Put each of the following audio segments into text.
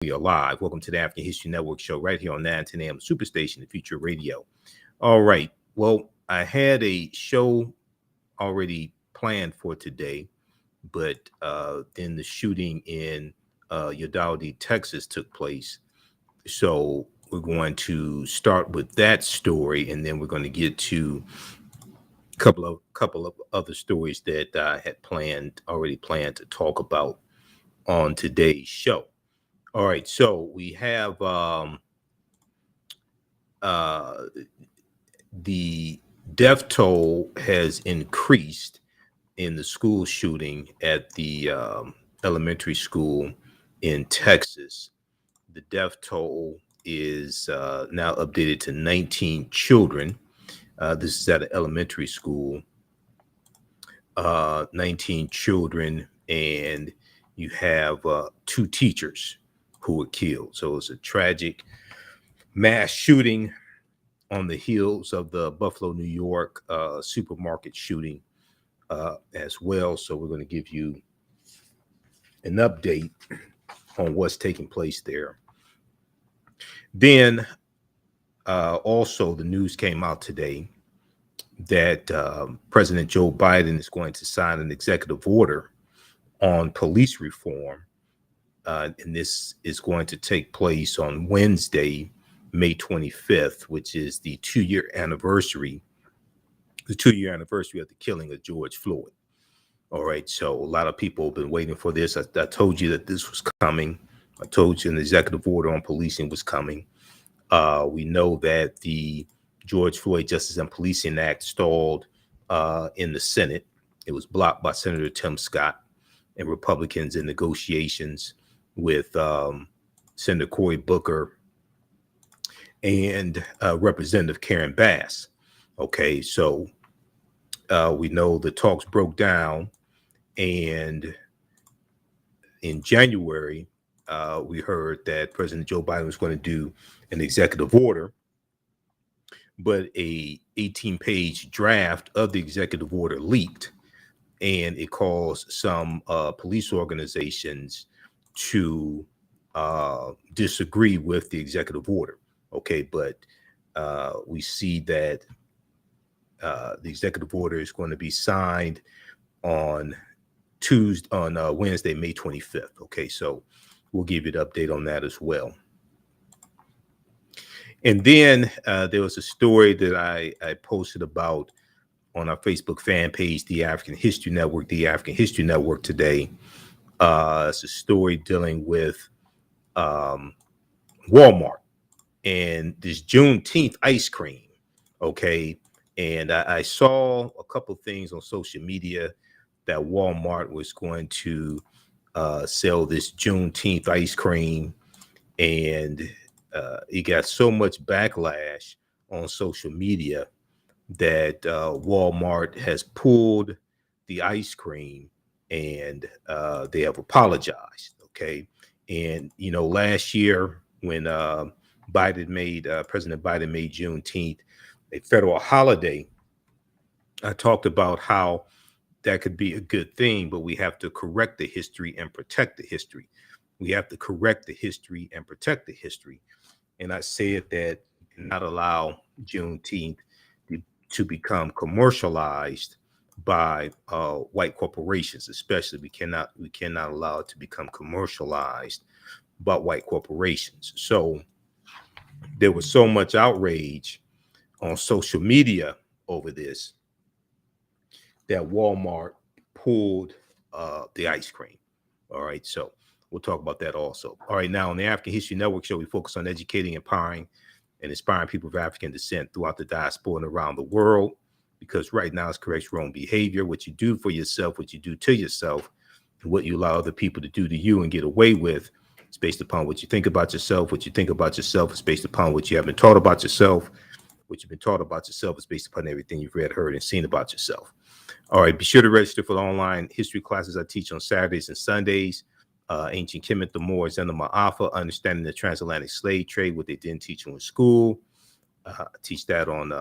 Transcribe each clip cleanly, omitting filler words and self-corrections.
We are live. Welcome to the African History Network show right here on 910 AM Superstation, the Future Radio. All right. Well, I had a show already planned for today, but then the shooting in Uvalde, Texas took place. So we're going to start with that story, and then we're going to get to couple of other stories that I had already planned to talk about on today's show. All right, so we have the death toll has increased in the school shooting at the elementary school in Texas. The death toll is now updated to 19 children. This is at an elementary school. 19 children, and you have 2 teachers who were killed. So it's a tragic mass shooting on the heels of the Buffalo, New York supermarket shooting as well. So we're going to give you an update on what's taking place there. Then also the news came out today that President Joe Biden is going to sign an executive order on police reform. And this is going to take place on Wednesday, May 25th, which is the 2-year anniversary of the killing of George Floyd. All right. So a lot of people have been waiting for this. I told you that this was coming. I told you an executive order on policing was coming. We know that the George Floyd Justice and Policing Act stalled in the Senate. It was blocked by Senator Tim Scott and Republicans in negotiations with Senator Cory Booker and Representative Karen Bass. Okay, so we know the talks broke down, and in January, we heard that President Joe Biden was going to do an executive order, but a 18-page draft of the executive order leaked, and it caused some police organizations to disagree with the executive order. Okay, but we see that the executive order is going to be signed on Wednesday, May 25th. Okay, so we'll give you an update on that as well. And then there was a story that I posted about on our Facebook fan page, The African History Network, The African History Network today. It's a story dealing with Walmart and this Juneteenth ice cream. Okay, and I saw a couple things on social media that Walmart was going to sell this Juneteenth ice cream, and it got so much backlash on social media that Walmart has pulled the ice cream, and they have apologized. Okay, and last year when President Biden made Juneteenth a federal holiday, I talked about how that could be a good thing, but we have to correct the history and protect the history. We have to correct the history and protect the history. And I said that not allow Juneteenth to become commercialized by white corporations, especially. We cannot allow it to become commercialized by white corporations. So there was so much outrage on social media over this that Walmart pulled the ice cream. All right, so we'll talk about that also. All right, now on the African History Network show, we focus on educating, empowering, and inspiring people of African descent throughout the diaspora and around the world, because right now it's correct your own behavior. What you do for yourself, what you do to yourself, and what you allow other people to do to you and get away with, it's based upon what you think about yourself. What you think about yourself is based upon what you have been taught about yourself. What you've been taught about yourself is based upon everything you've read, heard, and seen about yourself. All right, be sure to register for the online history classes I teach on Saturdays and Sundays. Ancient Kemet, the Moors, and the Ma'afa, understanding the transatlantic slave trade, what they didn't teach you in school. I teach that on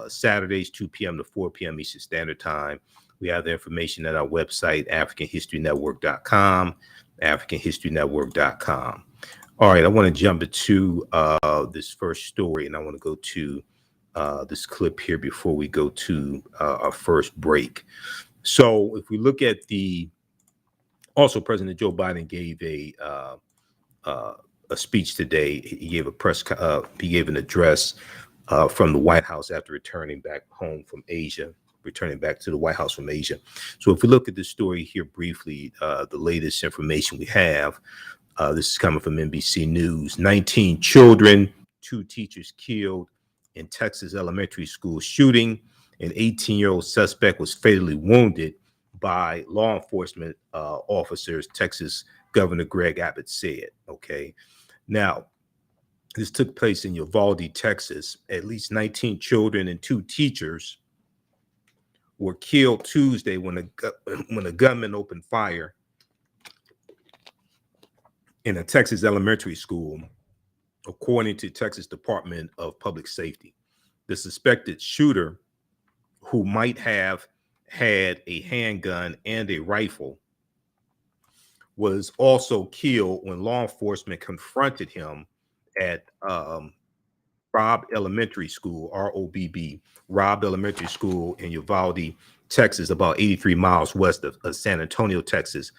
Saturdays, 2 p.m. to 4 p.m. Eastern Standard Time. We have the information at our website, AfricanHistoryNetwork.com, AfricanHistoryNetwork.com. All right, I want to jump into this first story, and I want to go to this clip here before we go to our first break. So, if we look at also President Joe Biden gave a speech today. He gave he gave an address from the White House after returning back home from Asia, returning back to the White House from Asia. So, if we look at this story here briefly, the latest information we have. This is coming from NBC News. 19 children, 2 teachers killed in Texas elementary school shooting. An 18-year-old suspect was fatally wounded by law enforcement officers, Texas Governor Greg Abbott said. Okay. Now, this took place in Uvalde, Texas. At least 19 children and 2 teachers were killed Tuesday when a gunman opened fire in a Texas elementary school, according to Texas Department of Public Safety. The suspected shooter, who might have had a handgun and a rifle, was also killed when law enforcement confronted him at Robb Elementary School, ROBB, Robb Elementary School in Uvalde, Texas, about 83 miles west of San Antonio, Texas,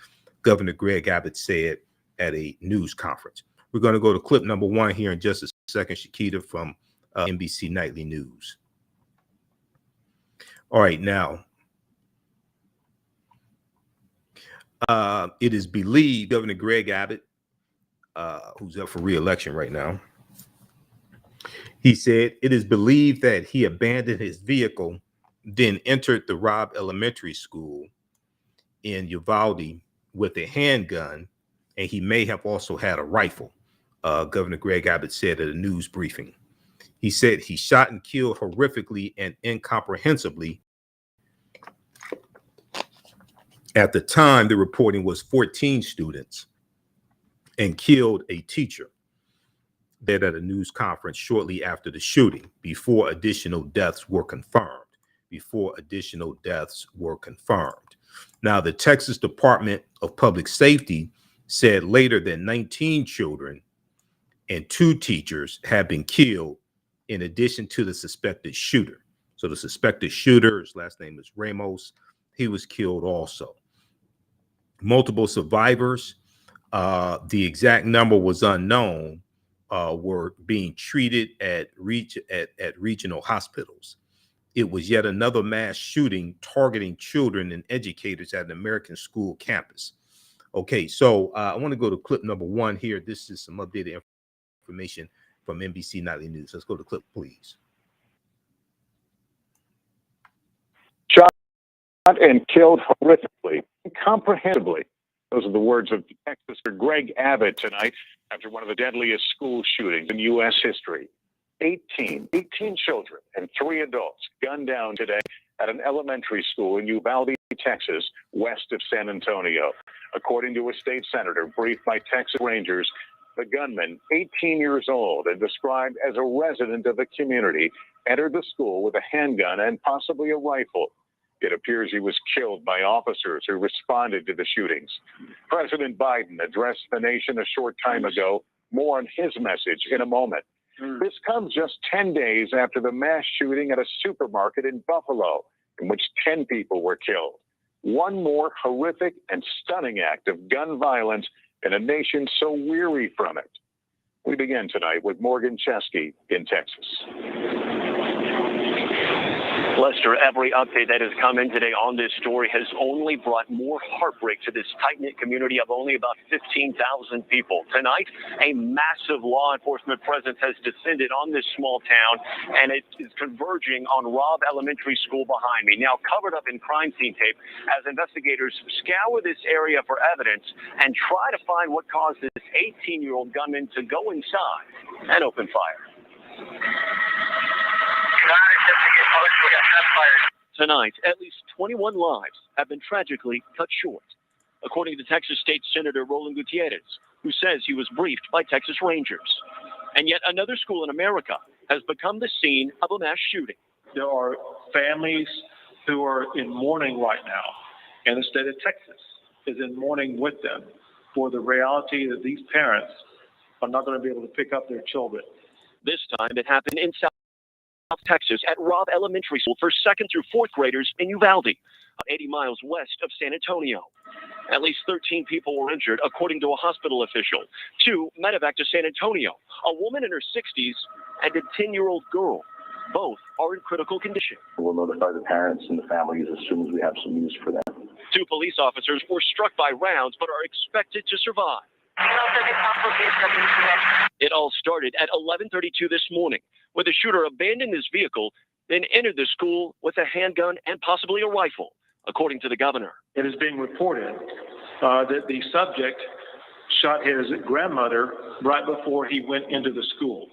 Governor Greg Abbott said at a news conference. We're going to go to clip number 1 here in just a second, Shakita, from NBC Nightly News. All right, now, it is believed Governor Greg Abbott, who's up for re-election right now, he said it is believed that he abandoned his vehicle, then entered the Robb Elementary School in Uvalde with a handgun, and he may have also had a rifle, Governor Greg Abbott said at a news briefing. He said he shot and killed horrifically and incomprehensibly. At the time, the reporting was 14 students and killed a teacher. That at a news conference shortly after the shooting, before additional deaths were confirmed. Now, the Texas Department of Public Safety said later that 19 children and 2 teachers have been killed in addition to the suspected shooter. So the suspected shooter, his last name is Ramos, he was killed also. Multiple survivors, the exact number was unknown, were being treated at regional hospitals. It was yet another mass shooting targeting children and educators at an American school campus. Okay, so I want to go to clip number 1 here. This is some updated information from NBC Nightly News. Let's go to clip, please. Shot and killed horrifically, incomprehensibly. Those are the words of Texas Greg Abbott tonight after one of the deadliest school shootings in U.S. history. 18 children and 3 adults gunned down today at an elementary school in Uvalde, Texas, west of San Antonio. According to a state senator briefed by Texas Rangers, the gunman, 18 years old and described as a resident of the community, entered the school with a handgun and possibly a rifle. It appears he was killed by officers who responded to the shootings. President Biden addressed the nation a short time ago. More on his message in a moment. This comes just 10 days after the mass shooting at a supermarket in Buffalo, in which 10 people were killed. One more horrific and stunning act of gun violence in a nation so weary from it. We begin tonight with Morgan Chesky in Texas. Lester, every update that has come in today on this story has only brought more heartbreak to this tight-knit community of only about 15,000 people. Tonight, a massive law enforcement presence has descended on this small town, and it is converging on Robb Elementary School behind me, now covered up in crime scene tape as investigators scour this area for evidence and try to find what caused this 18-year-old gunman to go inside and open fire. Tonight, at least 21 lives have been tragically cut short, according to Texas State Senator Roland Gutierrez, who says he was briefed by Texas Rangers. And yet another school in America has become the scene of a mass shooting. There are families who are in mourning right now, and the state of Texas is in mourning with them for the reality that these parents are not going to be able to pick up their children. This time it happened in South Texas at Robb Elementary School for 2nd through 4th graders in Uvalde, 80 miles west of San Antonio. At least 13 people were injured, according to a hospital official. 2 medevac to San Antonio, a woman in her 60s and a 10-year-old girl. Both are in critical condition. We'll notify the parents and the families as soon as we have some news for them. 2 police officers were struck by rounds but are expected to survive. It all started at 11:32 this morning, where the shooter abandoned his vehicle, then entered the school with a handgun and possibly a rifle, according to the governor. It is being reported that the subject shot his grandmother right before he went into the school.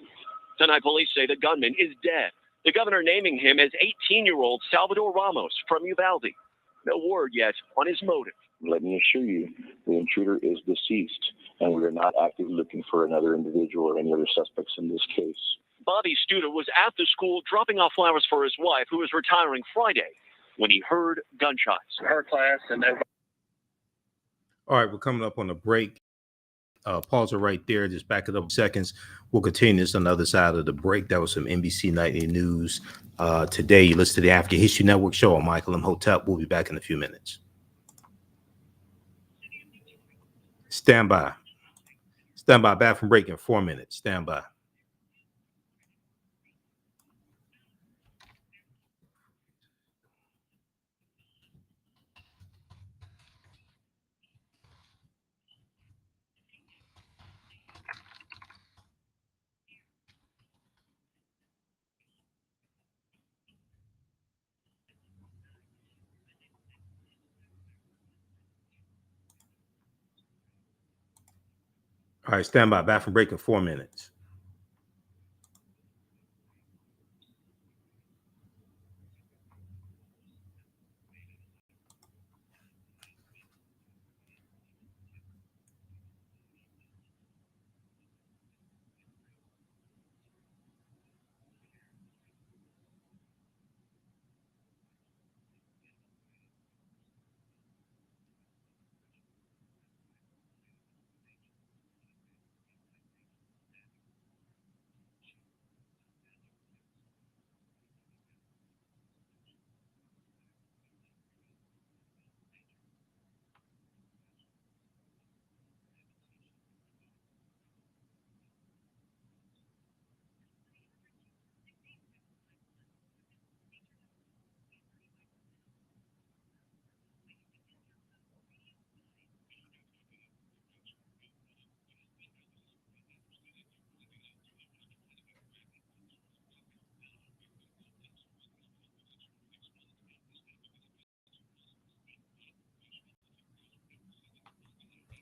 Tonight, police say the gunman is dead. The governor naming him as 18-year-old Salvador Ramos from Uvalde. No word yet on his motive. Let me assure you, the intruder is deceased, and we are not actively looking for another individual or any other suspects in this case. Bobby Studer was at the school dropping off flowers for his wife, who was retiring Friday, when he heard gunshots. Her class and then. All right, we're coming up on a break. Pause it right there. Just back it up seconds. We'll continue this on the other side of the break. That was some NBC Nightly News. Today, you listen to the African History Network show. I'm Michael Imhotep. We'll be back in a few minutes. Stand by. Stand by. Back from break in 4 minutes. Stand by. All right, stand by. Back from break in 4 minutes.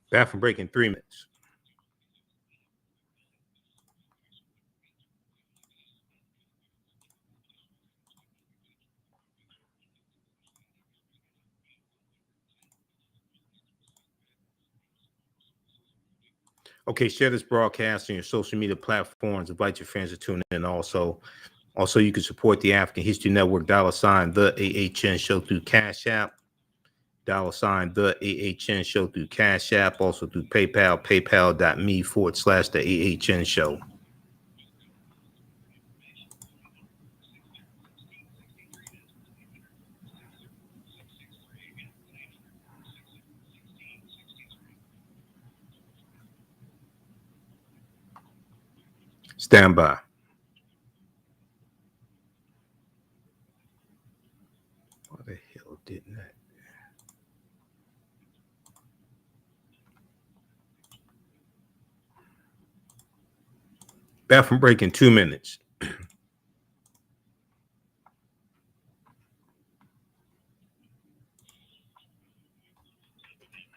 Back from break in 3 minutes. Okay, share this broadcast on your social media platforms. Invite your friends to tune in. Also, you can support the African History Network, $ the AHN show through Cash App, $ the AHN show through Cash App, also through PayPal, paypal.me/the AHN show. Stand by. Why the hell didn't that? Back from break in 2 minutes.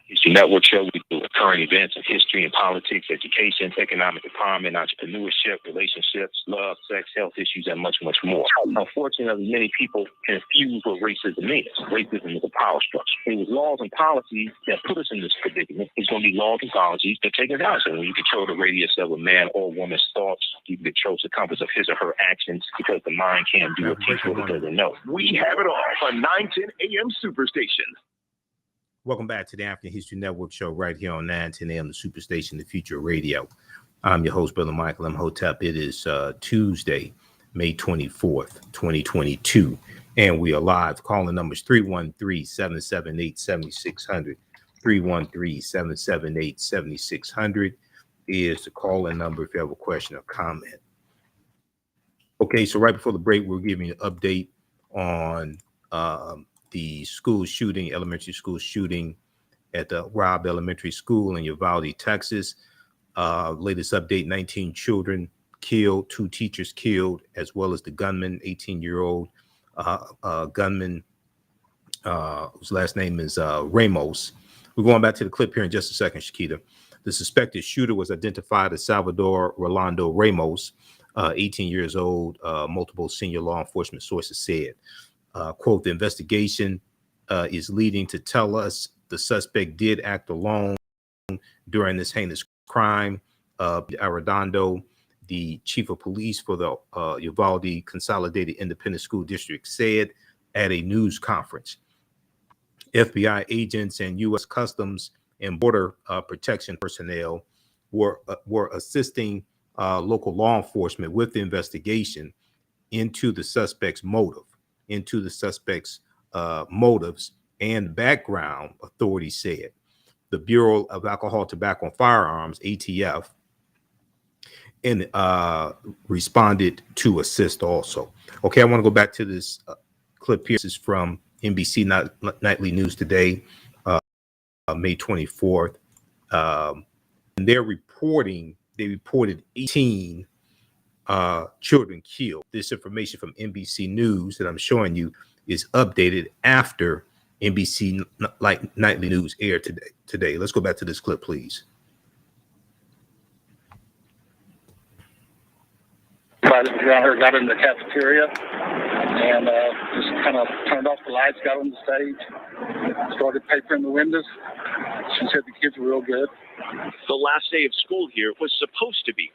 History Network show, we do current events of history and politics, education, economic empowerment, entrepreneurship, relationships, love, sex, health issues, and much, much more. Unfortunately, many people confuse what racism is. Racism is a power structure. It was laws and policies that put us in this predicament. It's going to be laws and policies that take us out. So when you control the radius of a man or woman's thoughts, you can control the compass of his or her actions, because the mind can't do what it doesn't know. We have it all on 910 AM Superstation. Welcome back to the African History Network show right here on 910 AM, the Superstation, the Future Radio. I'm your host, Brother Michael Imhotep. It is Tuesday, May 24th, 2022, and we are live. Calling numbers 313-778-7600. 313-778-7600 is the call-in number if you have a question or comment. Okay, so right before the break, we're giving you an update on the school shooting, elementary school shooting at the Robb Elementary School in Uvalde, Texas. Latest update, 19 children killed, 2 teachers killed, as well as the gunman, 18-year-old gunman, whose last name is Ramos. We're going back to the clip here in just a second, Shakita. The suspected shooter was identified as Salvador Rolando Ramos, 18 years old, multiple senior law enforcement sources said. Quote, the investigation is leading to tell us the suspect did act alone during this heinous crime. Arredondo, the chief of police for the Uvalde Consolidated Independent School District, said at a news conference. FBI agents and U.S. Customs and Border Protection personnel were assisting local law enforcement with the investigation into the suspect's motives and background, authorities said. The Bureau of Alcohol, Tobacco, and Firearms, ATF, and responded to assist also. Okay, I want to go back to this clip here. This is from NBC Nightly News today, May 24th. And they reported 18 children killed. This information from NBC News that I'm showing you is updated after NBC Nightly News aired today. Let's go back to this clip, please. Got in the cafeteria and just kind of turned off the lights, got on the stage, started papering the windows. She said the kids were real good. The last day of school here was supposed to be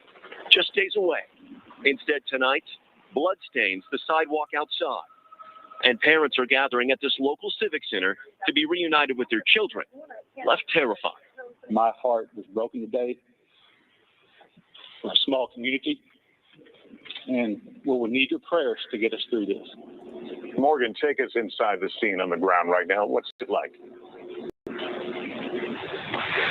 just days away. Instead, tonight, bloodstains the sidewalk outside. And parents are gathering at this local civic center to be reunited with their children, left terrified. My heart was broken today for a small community, and we need your prayers to get us through this. Morgan, take us inside the scene on the ground right now. What's it like?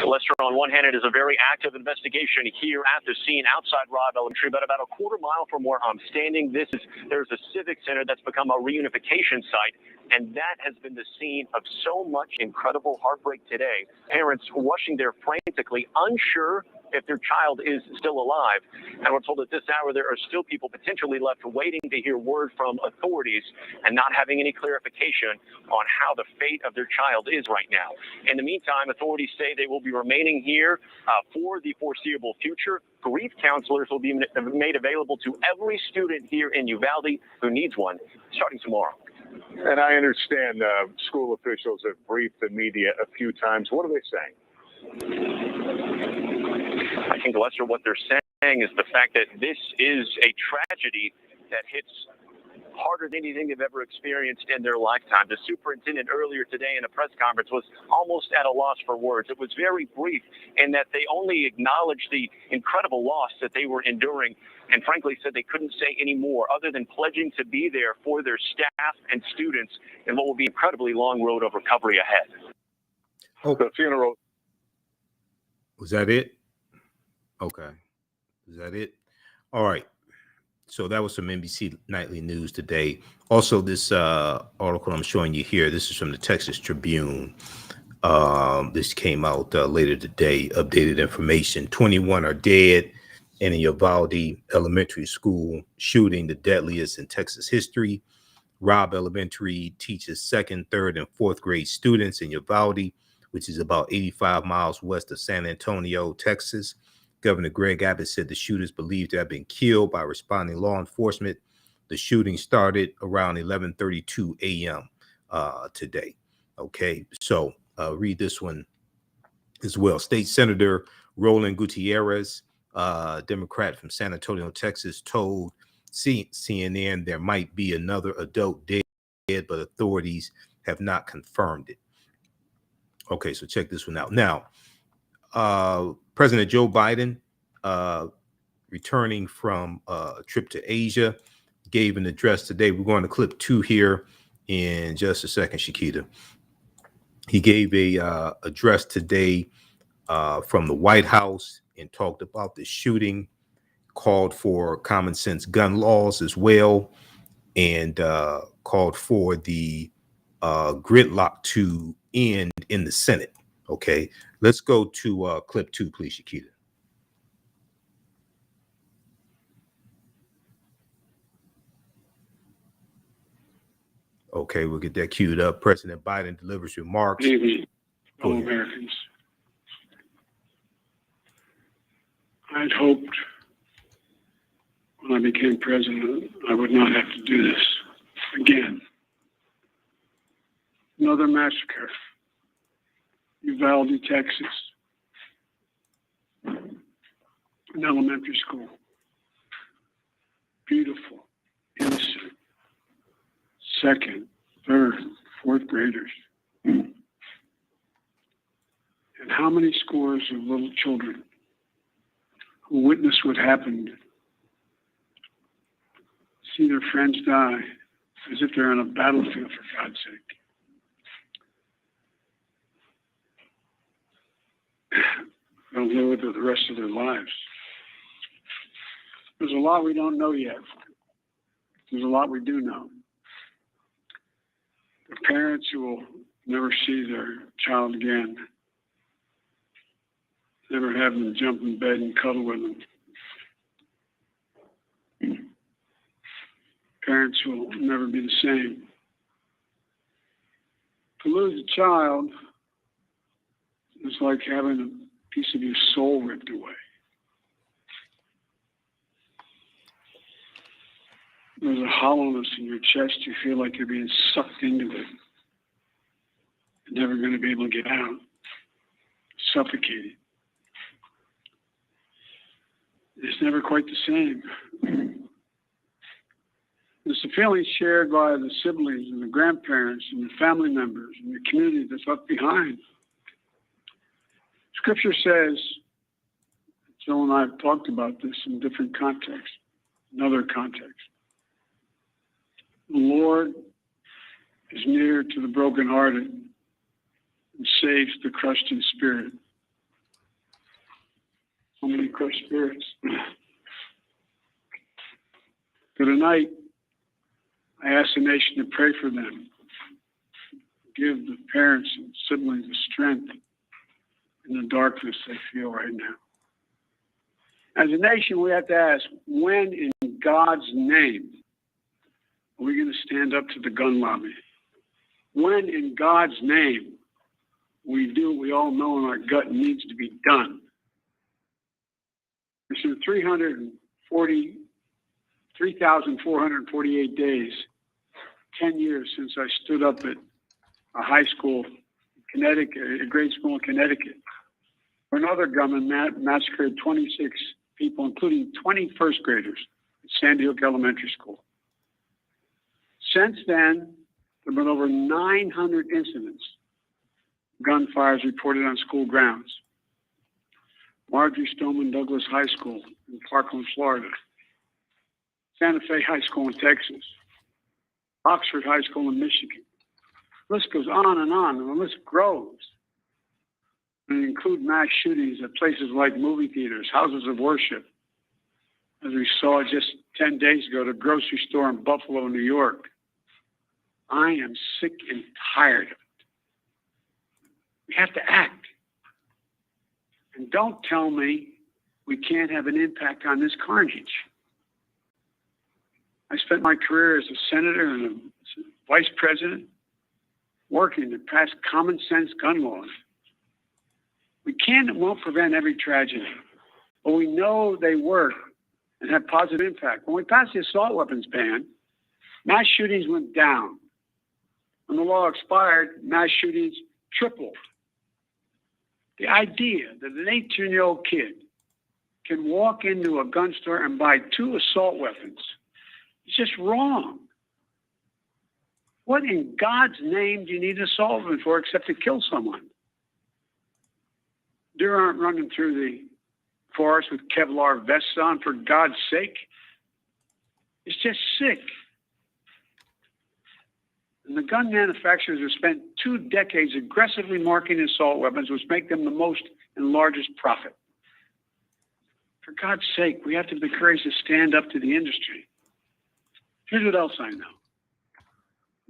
Lester, on one hand, it is a very active investigation here at the scene outside Robb Elementary, but about a quarter mile from where I'm standing, there's a civic center that's become a reunification site, and that has been the scene of so much incredible heartbreak today. Parents rushing there frantically, unsure if their child is still alive. And we're told at this hour there are still people potentially left waiting to hear word from authorities and not having any clarification on how the fate of their child is right now. In the meantime, authorities say they will be remaining here for the foreseeable future. Grief counselors will be made available to every student here in Uvalde who needs one starting tomorrow. And I understand school officials have briefed the media a few times. What are they saying? I think, Lester, what they're saying is the fact that this is a tragedy that hits harder than anything they've ever experienced in their lifetime. The superintendent earlier today in a press conference was almost at a loss for words. It was very brief in that they only acknowledged the incredible loss that they were enduring and frankly said they couldn't say any more other than pledging to be there for their staff and students in what will be an incredibly long road of recovery ahead. Oh, the funeral. Was that it? Okay. Is that it? All right. So that was from NBC Nightly News today. Also, this article I'm showing you here, this is from the Texas Tribune. This came out later today, updated information. 21 are dead in a Uvalde elementary school shooting, the deadliest in Texas history. Robb Elementary teaches 2nd, 3rd, and 4th grade students in Uvalde, which is about 85 miles west of San Antonio, Texas. Governor Greg Abbott said the shooters believed to have been killed by responding law enforcement. The shooting started around 11:32 a.m. Today. Okay, so read this one as well. State Senator Roland Gutierrez, Democrat from San Antonio, Texas, told CNN there might be another adult dead, but authorities have not confirmed it. Okay, so check this one out. Now, President Joe Biden returning from a trip to Asia, gave an address today. We're going to clip 2 here in just a second, Shakita. He gave a address today from the White House and talked about the shooting, called for common sense gun laws as well, and called for the gridlock to end in the Senate. Okay, let's go to clip 2, please, Shakita. Okay, we'll get that queued up. President Biden delivers remarks. Good evening, fellow Americans. I'd hoped when I became president I would not have to do this again. Another massacre. Uvalde, Texas. An elementary school. Beautiful, innocent. Second, third, fourth graders. And how many scores of little children who witnessed what happened, see their friends die as if they're on a battlefield, for God's sake. They'll live with it the rest of their lives. There's a lot we don't know yet. There's a lot we do know. The parents who will never see their child again, never have them jump in bed and cuddle with them. Parents will never be the same. To lose a child is like having a piece of your soul ripped away. There's a hollowness in your chest. You feel like you're being sucked into it. You're never going to be able to get out. Suffocated. It's never quite the same. It's a feeling shared by the siblings and the grandparents and the family members and the community that's left behind. Scripture says, Joe and I have talked about this in different contexts, in other contexts. The Lord is near to the brokenhearted and saves the crushed in spirit. So many crushed spirits. So tonight, I ask the nation to pray for them. Give the parents and siblings the strength in the darkness they feel right now. As a nation, we have to ask, when in God's name are we going to stand up to the gun lobby? When in God's name we do what we all know in our gut needs to be done? It's been 3,448 days, 10 years since I stood up at a high school in Connecticut, a grade school in Connecticut, where another gunman massacred 26 people, including 20 first graders at Sandy Hook Elementary School. Since then, there have been over 900 incidents, gunfires reported on school grounds. Marjorie Stoneman Douglas High School in Parkland, Florida. Santa Fe High School in Texas. Oxford High School in Michigan. The list goes on, and the list grows. And it includes mass shootings at places like movie theaters, houses of worship. As we saw just 10 days ago, the grocery store in Buffalo, New York. I am sick and tired of it. We have to act. And don't tell me we can't have an impact on this carnage. I spent my career as a senator and a vice president working to pass common sense gun laws. We can and won't prevent every tragedy, but we know they work and have positive impact. When we passed the assault weapons ban, mass shootings went down. When the law expired, mass shootings tripled. The idea that an 18-year-old kid can walk into a gun store and buy 2 assault weapons is just wrong. What in God's name do you need an assault weapon for except to kill someone? Deer aren't running through the forest with Kevlar vests on, for God's sake. It's just sick. And the gun manufacturers have spent 2 decades aggressively marketing assault weapons, which make them the most and largest profit. For God's sake, we have to be courageous to stand up to the industry. Here's what else I know.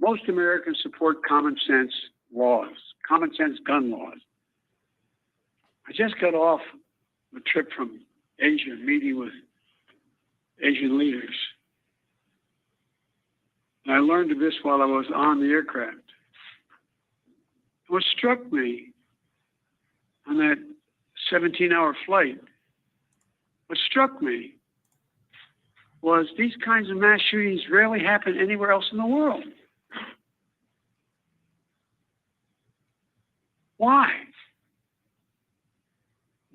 Most Americans support common sense laws, common sense gun laws. I just got off a trip from Asia, meeting with Asian leaders. And I learned of this while I was on the aircraft. What struck me on that 17-hour flight, what struck me was these kinds of mass shootings rarely happen anywhere else in the world. Why?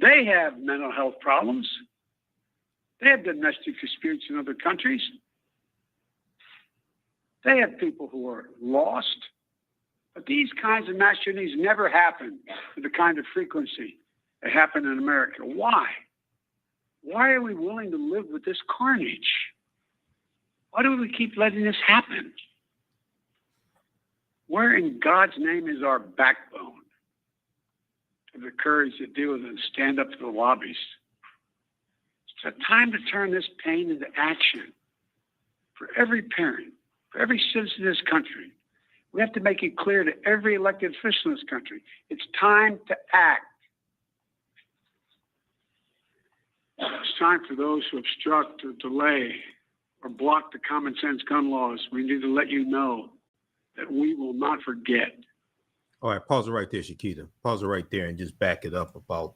They have mental health problems. They have domestic disputes in other countries. They have people who are lost. But these kinds of mass shootings never happen with the kind of frequency that happen in America. Why? Why are we willing to live with this carnage? Why do we keep letting this happen? Where in God's name is our backbone? To the courage to deal with it and stand up to the lobbies. It's a time to turn this pain into action. For every parent, for every citizen in this country, we have to make it clear to every elected official in this country, it's time to act. It's time for those who obstruct or delay or block the common sense gun laws. We need to let you know that we will not forget. All right, pause it right there, Shakita. Pause it right there and just back it up about,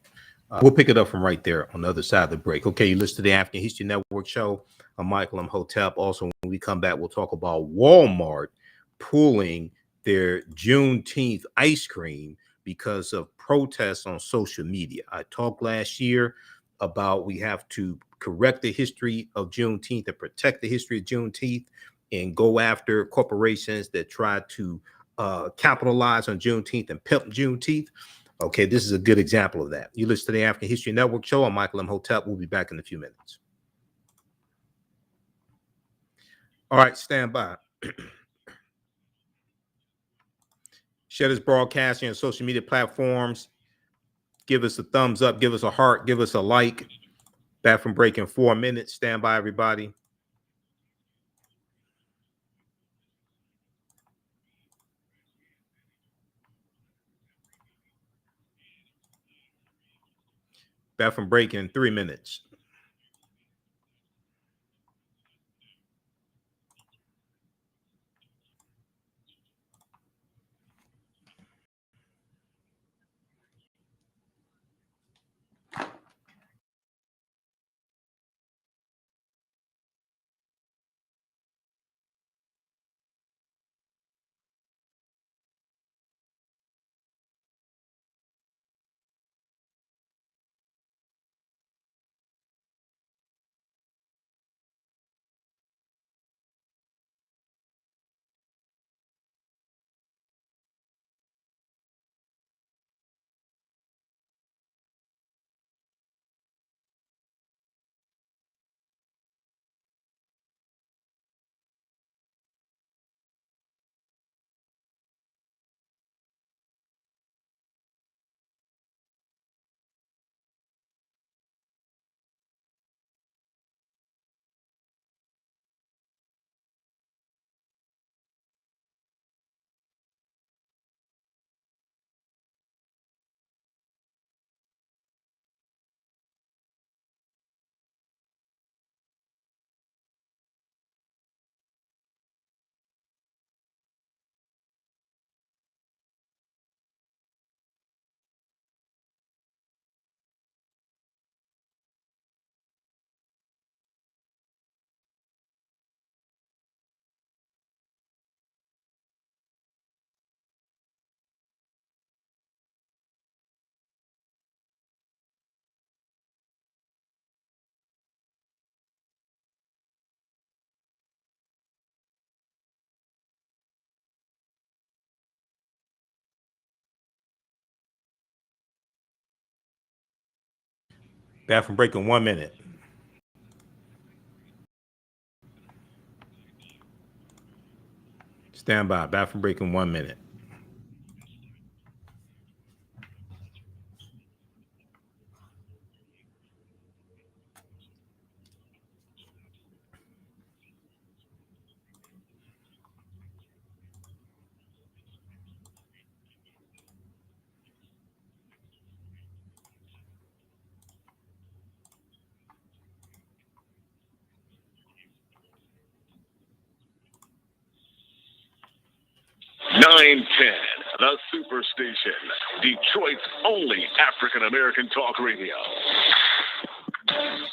we'll pick it up from right there on the other side of the break. Okay, you listen to the African History Network show. I'm Michael Imhotep. Also, when we come back, we'll talk about Walmart pulling their Juneteenth ice cream because of protests on social media. I talked last year about we have to correct the history of Juneteenth and protect the history of Juneteenth and go after corporations that try to capitalize on Juneteenth and pimp Juneteenth. Okay, this is a good example of that. You listen to the African History Network show. I'm Michael Imhotep. We'll be back in a few minutes. All right, stand by. Share this broadcasting on social media platforms. Give us a thumbs up. Give us a heart. Give us a like. Back from break in 4 minutes. Stand by, everybody. Back from break in 3 minutes. Bathroom break in 1 minute. Stand by. Bathroom break in 1 minute. The Superstation, Detroit's only African-American talk radio. All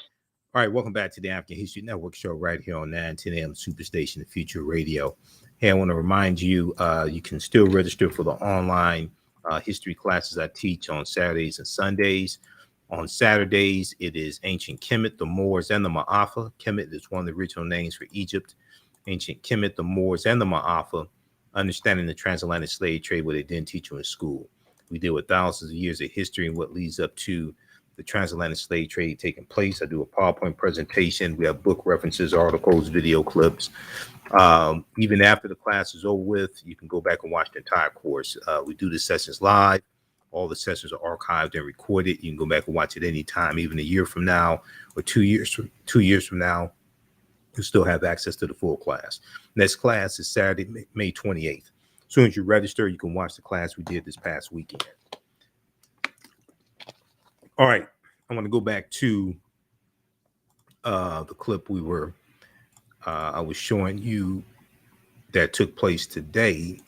right, welcome back to the African History Network show right here on 910 AM Superstation, the Future Radio. Hey, I want to remind you, you can still register for the online history classes I teach on Saturdays and Sundays. On Saturdays, it is Ancient Kemet, the Moors, and the Ma'afa. Kemet is one of the original names for Egypt. Ancient Kemet, the Moors, and the Ma'afa. Understanding the transatlantic slave trade, what they didn't teach you in school. We deal with thousands of years of history and what leads up to the transatlantic slave trade taking place. I do a PowerPoint presentation. We have book references, articles, video clips. Even after the class is over with, you can go back and watch the entire course. We do the sessions live. All the sessions are archived and recorded. You can go back and watch it anytime, even a year from now or 2 years from now. You still have access to the full class. Next class is Saturday, May 28th. As soon as you register, you can watch the class we did this past weekend. All right, I want to go back to the clip I was showing you that took place today.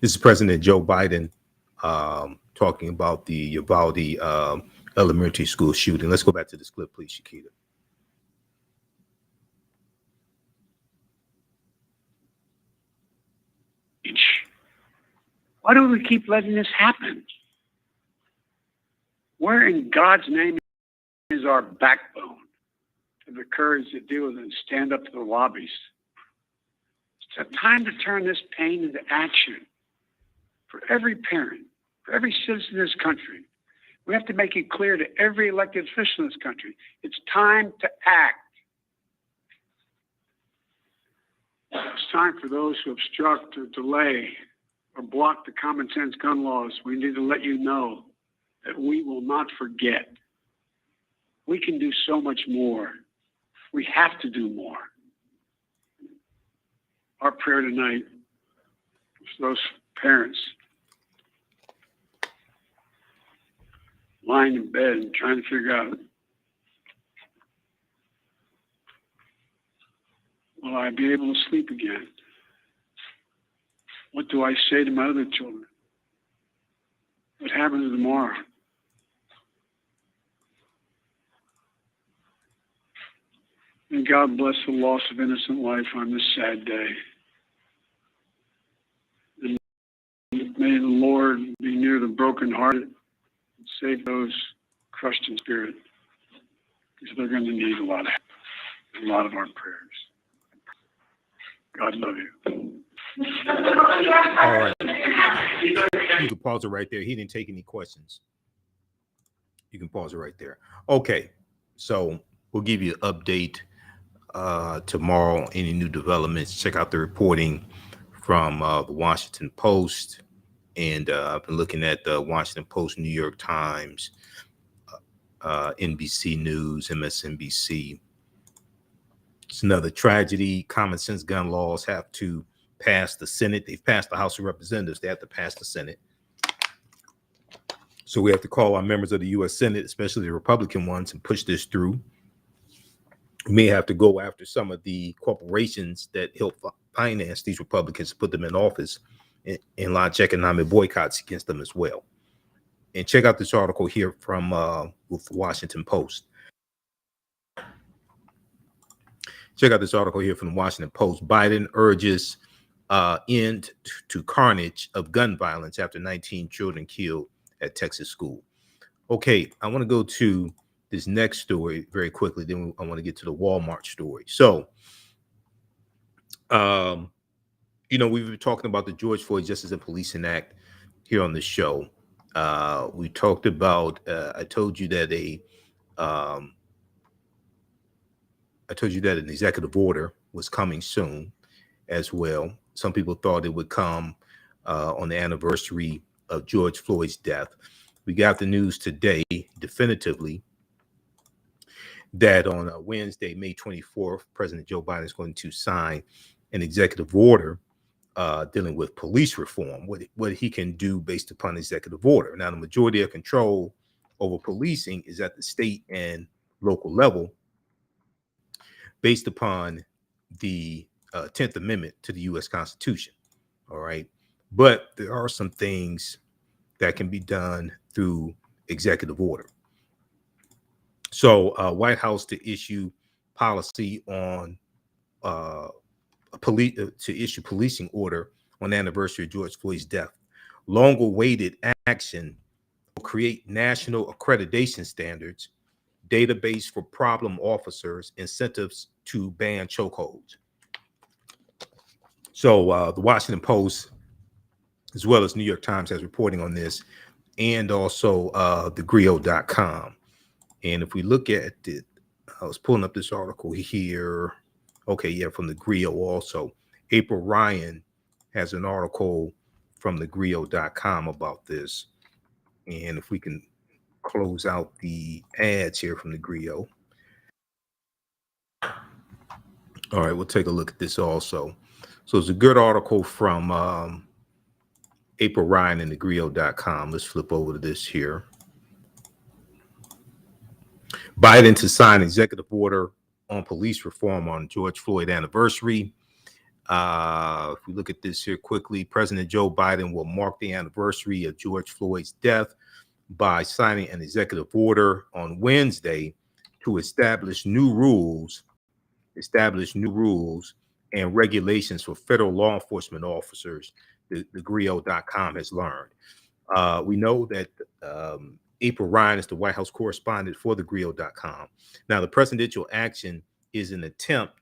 This is President Joe Biden talking about the Uvalde elementary school shooting. Let's go back to this clip, please, Shakita. Why do we keep letting this happen? Where in God's name is our backbone to the courage to deal with it and stand up to the lobbies? It's a time to turn this pain into action for every parent, for every citizen in this country. We have to make it clear to every elected official in this country. It's time to act. It's time for those who obstruct or delay or block the common sense gun laws. We need to let you know that we will not forget. We can do so much more. We have to do more. Our prayer tonight is those parents lying in bed and trying to figure out, will I be able to sleep again? What do I say to my other children? What happens tomorrow? And God bless the loss of innocent life on this sad day. And may the Lord be near the brokenhearted and save those crushed in spirit, because they're going to need a lot of our prayers. God love you. All right. You can pause it right there. He didn't take any questions. You can pause it right there. Okay. So we'll give you an update tomorrow. Any new developments, check out the reporting from the Washington Post. And I've been looking at the Washington Post, New York Times, NBC News, MSNBC. It's another tragedy. Common sense gun laws have to pass the Senate. They've passed the House of Representatives. They have to pass the Senate. So we have to call our members of the U.S. Senate, especially the Republican ones, and push this through. We may have to go after some of the corporations that help finance these Republicans to put them in office and launch economic boycotts against them as well. And check out this article here from the Washington Post. Check out this article here from the Washington Post. Biden urges end to carnage of gun violence after 19 children killed at Texas school. Okay, I want to go to this next story very quickly. Then I want to get to the Walmart story. So, we've been talking about the George Floyd Justice and Policing Act here on the show. We talked about, I told you that a I told you that an executive order was coming soon as well. Some people thought it would come on the anniversary of George Floyd's death. We got the news today definitively that on Wednesday, May 24th, President Joe Biden is going to sign an executive order dealing with police reform, what he can do based upon executive order. Now, the majority of control over policing is at the state and local level based upon the 10th Amendment to the U.S. Constitution. All right. But there are some things that can be done through executive order. So White House to issue policy on issue policing order on the anniversary of George Floyd's death. Long-awaited action will create national accreditation standards, database for problem officers, incentives to ban chokeholds. So the Washington Post, as well as New York Times, has reporting on this, and also thegrio.com. And if we look at it, I was pulling up this article here. Okay, yeah, from the Grio also. April Ryan has an article from thegrio.com about this. And if we can close out the ads here from the Grio. All right, we'll take a look at this also. So it's a good article from April Ryan and thegrio.com. Let's flip over to this here. Biden to sign executive order on police reform on George Floyd anniversary. If we look at this here quickly, President Joe Biden will mark the anniversary of George Floyd's death by signing an executive order on Wednesday to establish new rules and regulations for federal law enforcement officers, the Grio.com has learned. We know that April Ryan is the White House correspondent for the Grio.com. Now, the presidential action is an attempt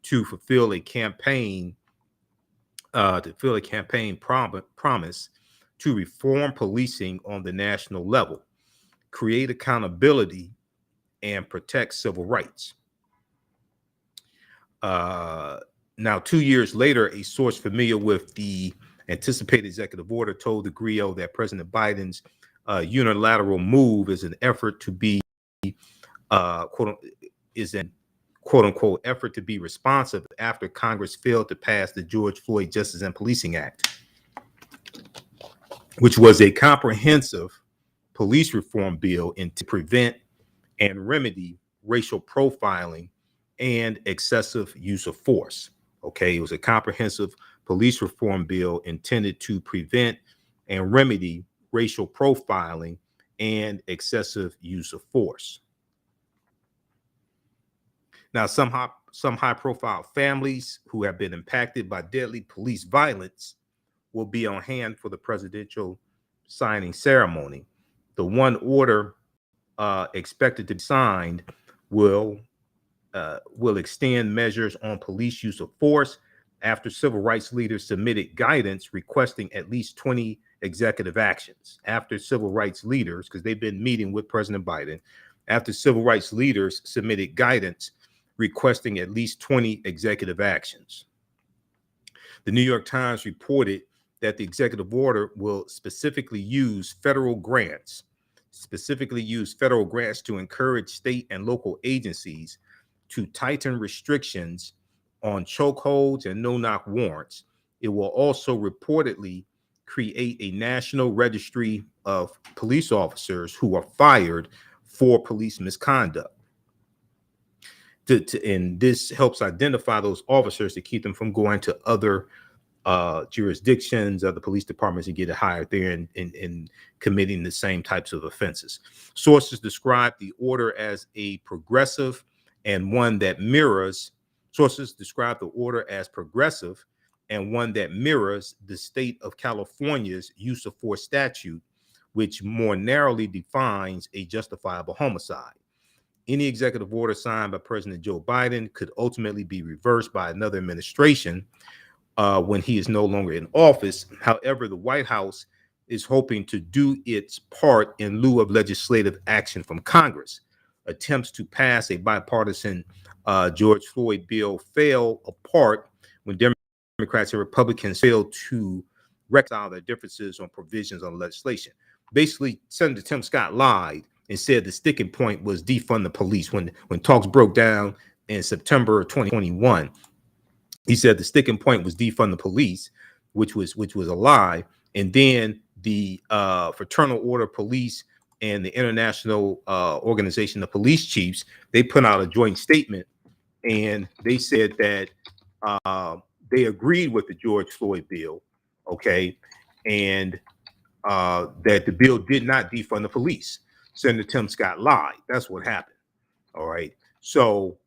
to fulfill a campaign promise to reform policing on the national level, create accountability, and protect civil rights. Now, 2 years later, a source familiar with the anticipated executive order told the Grio that President Biden's unilateral move is an effort to be quote unquote effort to be responsive after Congress failed to pass the George Floyd Justice and Policing Act, which was a comprehensive police reform bill to prevent and remedy racial profiling and excessive use of force. Okay, it was a comprehensive police reform bill intended to prevent and remedy racial profiling and excessive use of force. Now, some high-profile families who have been impacted by deadly police violence will be on hand for the presidential signing ceremony. The one order expected to be signed will extend measures on police use of force after civil rights leaders submitted guidance requesting at least 20 executive actions. After civil rights leaders, because they've been meeting with President Biden, after civil rights leaders submitted guidance requesting at least 20 executive actions. The New York Times reported that the executive order will specifically use federal grants to encourage state and local agencies to tighten restrictions on chokeholds and no-knock warrants. It will also reportedly create a national registry of police officers who are fired for police misconduct. And this helps identify those officers to keep them from going to other jurisdictions, other police departments, and get hired there and committing the same types of offenses. Sources describe the order as a progressive and one that mirrors. Sources describe the order as progressive and one that mirrors the state of California's use of force statute, which more narrowly defines a justifiable homicide. Any executive order signed by President Joe Biden could ultimately be reversed by another administration when he is no longer in office. However, the White House is hoping to do its part in lieu of legislative action from Congress. Attempts to pass a bipartisan George Floyd bill fell apart when Democrats and Republicans failed to reconcile their differences on provisions on legislation. Basically, Senator Tim Scott lied and said the sticking point was defund the police. When talks broke down in September of 2021, he said the sticking point was defund the police, which was a lie. And then the Fraternal Order Police and the International Organization of Police Chiefs, they put out a joint statement, and they said that they agreed with the George Floyd bill, okay, and that the bill did not defund the police. Senator Tim Scott lied. That's what happened. All right. So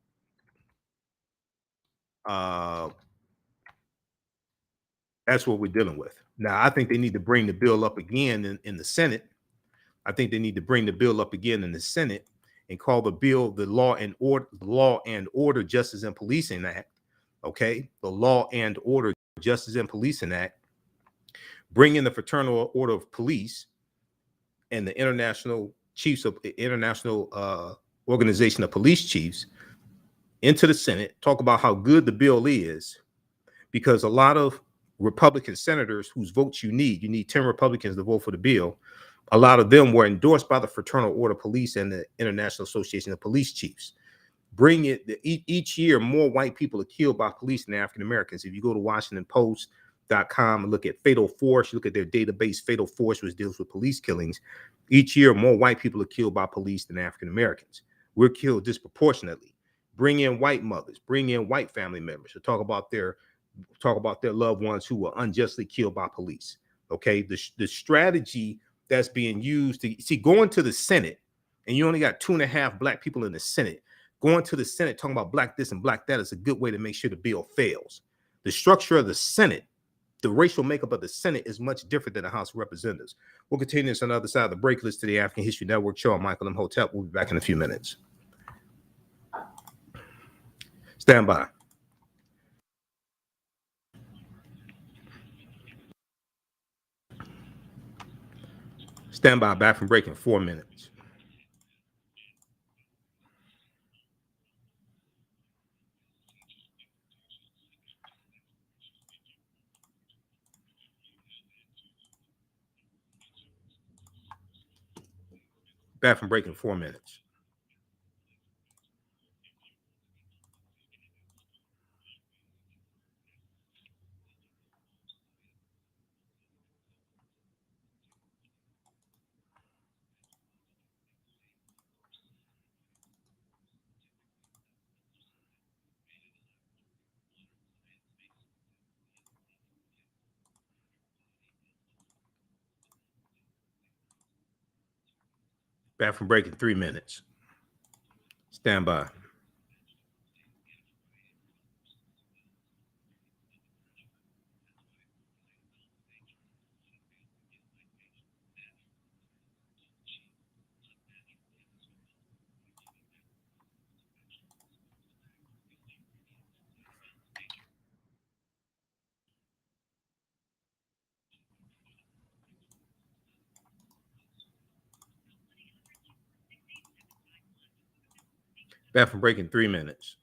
that's what we're dealing with. Now, I think they need to bring the bill up again in the Senate. I think they need to bring the bill up again in the Senate and call the bill the Law and Order Justice and Policing Act. Okay, the Law and Order Justice and Policing Act. Bring in the Fraternal Order of Police and the International Organization of Police Chiefs into the Senate. Talk about how good the bill is, because a lot of Republican senators whose votes you need 10 Republicans to vote for the bill. A lot of them were endorsed by the Fraternal Order Police and the International Association of Police Chiefs. Bring it each year, more white people are killed by police than African Americans. If you go to WashingtonPost.com and look at Fatal Force, you look at their database, Fatal Force, which deals with police killings. Each year, more white people are killed by police than African Americans. We're killed disproportionately. Bring in white mothers, bring in white family members to talk about their loved ones who were unjustly killed by police. Okay, the strategy that's being used to see going to the Senate, and you only got 2.5 black people in the Senate. Going to the Senate talking about black this and black that is a good way to make sure the bill fails. The structure of the Senate, the racial makeup of the Senate is much different than the House of Representatives. We'll continue this on the other side of the break. List to the African History Network show. I'm Michael Imhotep. We'll be back in a few minutes. Stand by. Stand by. Back from break in 4 minutes. Back from break in 4 minutes. Back from break in 3 minutes. Stand by. Back from break in 3 minutes.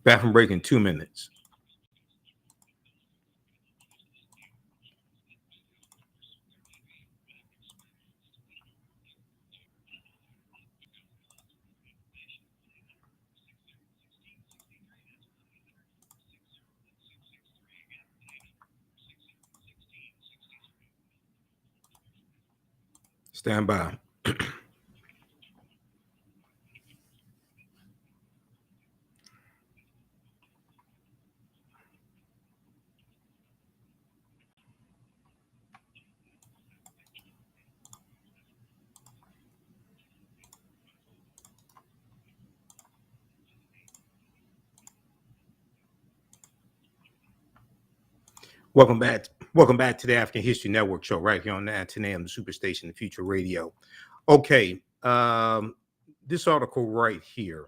Back from break in 2 minutes. Stand by. Welcome back. Welcome back to the African History Network show right here on the TheAHNShow, the Superstation, the Future Radio. Okay, this article right here,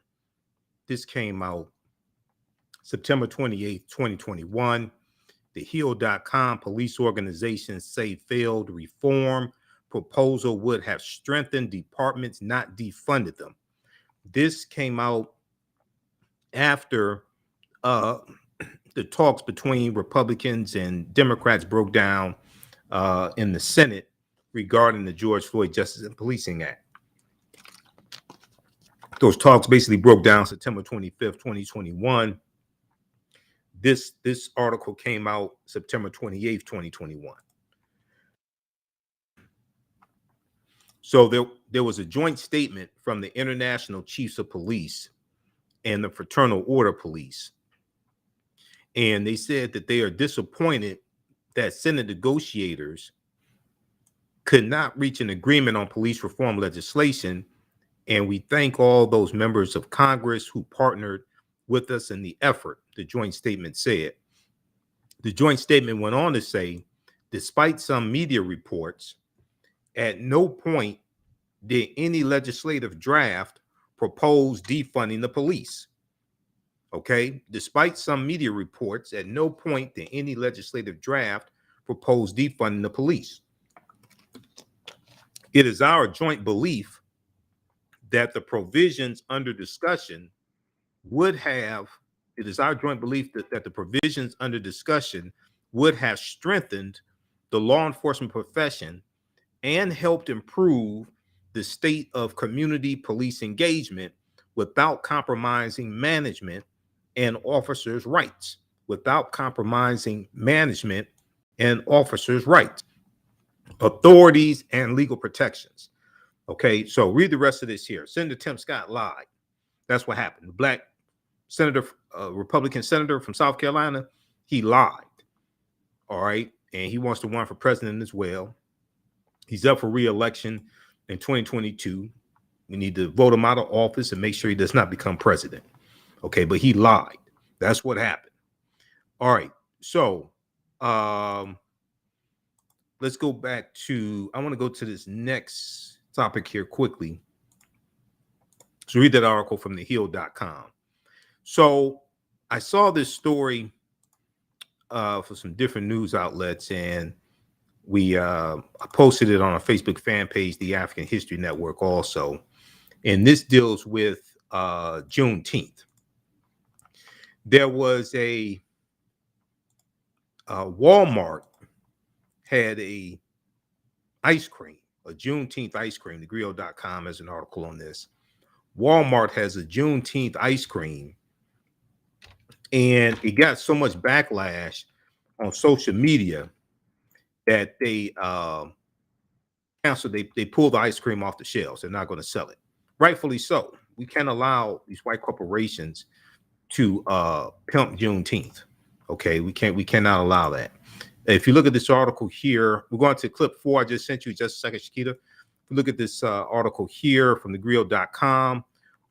this came out September 28th, 2021. TheHill.com, police organizations say failed reform proposal would have strengthened departments, not defunded them. This came out after the talks between Republicans and Democrats broke down in the Senate regarding the George Floyd Justice and Policing Act. Those talks basically broke down September 25th, 2021. This article came out September 28th, 2021. So there was a joint statement from the International Chiefs of Police and the Fraternal Order Police. And they said that they are disappointed that Senate negotiators could not reach an agreement on police reform legislation. And we thank all those members of Congress who partnered with us in the effort, the joint statement said. The joint statement went on to say, despite some media reports, at no point did any legislative draft propose defunding the police. Okay, despite some media reports, at no point did any legislative draft propose defunding the police. It is our joint belief that the provisions under discussion would have, it is our joint belief that the provisions under discussion would have strengthened the law enforcement profession and helped improve the state of community police engagement without compromising management and officers' rights, without compromising management and officers' rights, authorities, and legal protections. Okay, so read the rest of this here. Senator Tim Scott lied. That's what happened. The black senator, Republican senator from South Carolina, he lied. All right, and he wants to run for president as well. He's up for re-election in 2022. We need to vote him out of office and make sure he does not become president. Okay, but he lied. That's what happened. All right, so let's go back to, I want to go to this next topic here quickly. So read that article from TheHill.com. So I saw this story for some different news outlets, and I posted it on our Facebook fan page, the African History Network also. And this deals with Juneteenth. There was a Walmart had a ice cream, a Juneteenth ice cream. TheGrill.com has an article on this. Walmart has a Juneteenth ice cream, and it got so much backlash on social media that they canceled. They pulled the ice cream off the shelves. They're not going to sell it. Rightfully so. We can't allow these white corporations to pimp Juneteenth. Okay, we cannot allow that. If you look at this article here, we're going to clip 4 I just sent you just a second, Shakita. If you look at this article here from TheGrill.com,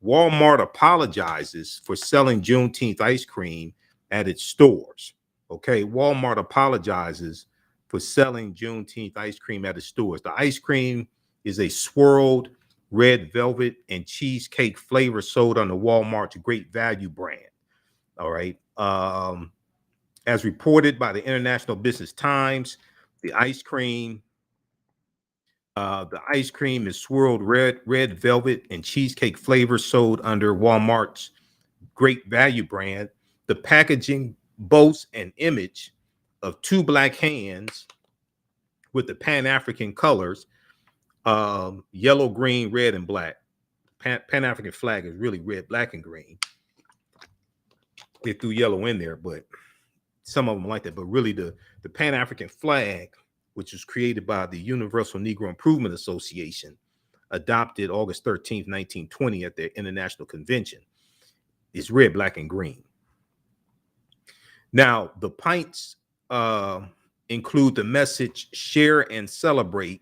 Walmart apologizes for selling Juneteenth ice cream at its stores. Okay, Walmart apologizes for selling Juneteenth ice cream at its stores. The ice cream is a swirled red velvet and cheesecake flavor sold on the Walmart's Great Value brand. All right. As reported by the International Business Times, the ice cream is swirled red velvet and cheesecake flavor sold under Walmart's Great Value brand. The packaging boasts an image of 2 black hands with the Pan-African colors, yellow, green, red, and black. Pan-African flag is really red, black, and green. They threw yellow in there, but some of them like that. But really, the Pan-African flag which was created by the Universal Negro Improvement Association, adopted August 13th, 1920 at their International Convention. It's red, black, and green. Now, the pints include the message, share and celebrate